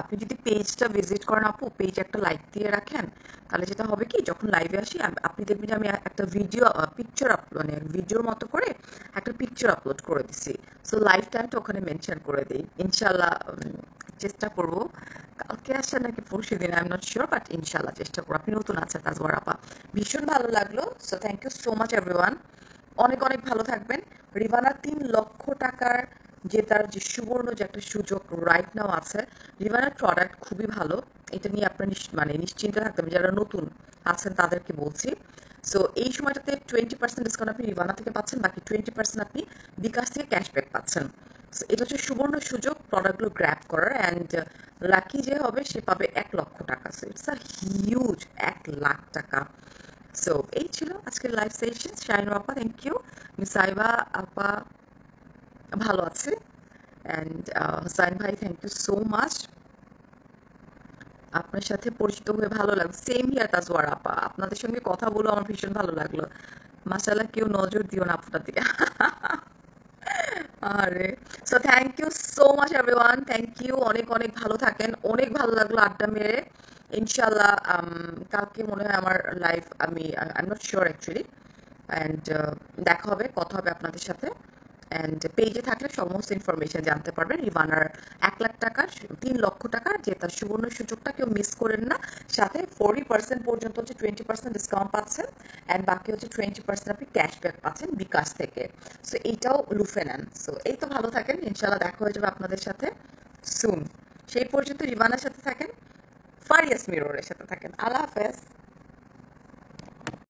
আপনি যদি পেজটা ভিজিট করেন আপু, পেজে একটা লাইক দিয়ে রাখেন, তাহলে যেটা হবে কি যখন লাইভে আসি আপনি দেখবেন যে আমি একটা ভিডিও পিকচার মানে ভিডিওর মতো করে একটা পিকচার আপলোড করে দিছি। সো লাইভ টাইমটা ওখানে মেনশন করে দিই ইনশাল্লাহ। চেষ্টা করব কালকে আসা নাকি পরশু দিন, I am not sure, but ইনশাল্লাহ চেষ্টা করবো। আপনি নতুন আছেন তাজওয়ার আপা, ভীষণ ভালো লাগলো। So thank you so much everyone, অনেক অনেক ভালো থাকবেন। রিভানা 3 লক্ষ টাকার জেতার যে সুবর্ণ যে একটা সুযোগ রাইট নাও আছে, রিভানার প্রোডাক্ট খুবই ভালো। এটা নিয়ে আপনার মানে নিশ্চিন্ত থাকতে হবে, যারা নতুন আছেন তাদেরকে বলছি। সো এই সময়টাতে 20% ডিসকাউন্ট আপনি রিভানা থেকে পাচ্ছেন, বাকি 20% আপনি বিকাশ থেকে ক্যাশব্যাক পাচ্ছেন। সো এটা হচ্ছে সুবর্ণ সুযোগ প্রোডাক্টগুলো গ্র্যাব করার, অ্যান্ড লাকি যে হবে সে পাবে 1 লক্ষ টাকা। So it's a huge, 1 lakh টাকা। সো এই ছিল আজকের লাইভ সেশন। শাইনু আপা থ্যাংক ইউ, মিসাইবা আপা ভালো আছে, অ্যান্ড হুসাইন ভাই থ্যাংক ইউ সো মাচ। আপনার সাথে পরিচিত হয়ে ভালো লাগলো। সেম হিয়ার তাজওয়ার আপা, আপনাদের সঙ্গে কথা বলে আমার ভীষণ ভালো লাগলো। মাশাআল্লাহ, কেউ নজর দিও না আপনার দিকে। আরে so thank you so much everyone, thank you. অনেক অনেক ভালো থাকেন, অনেক ভালো লাগলো আড্ডা মেরে। ইনশাল্লাহ কালকে মনে হয় আমার লাইভ, আমি I am not sure actually, and দেখা হবে, কথা হবে আপনাদের সাথে। অ্যান্ড পেজে থাকলে সমস্ত ইনফরমেশন জানতে পারবেন। রিভানার 1 লাখ টাকার 3 লক্ষ টাকার জেতার সুবর্ণ সুযোগটা কেউ মিস করেন না। সাথে 40% পর্যন্ত হচ্ছে 20% ডিসকাউন্ট পাচ্ছেন, অ্যান্ড বাকি হচ্ছে 20% আপনি ক্যাশব্যাক পাচ্ছেন বিকাশ থেকে। সো এইটাও লুফে নেন। সো এই তো ভালো থাকেন, ইনশাল্লাহ দেখা হয়ে যাবে আপনাদের সাথে সুন। সেই পর্যন্ত রিভানার সাথে থাকেন, ফারিয়াস মিররের সাথে থাকেন। আল্লাহ হাফেজ।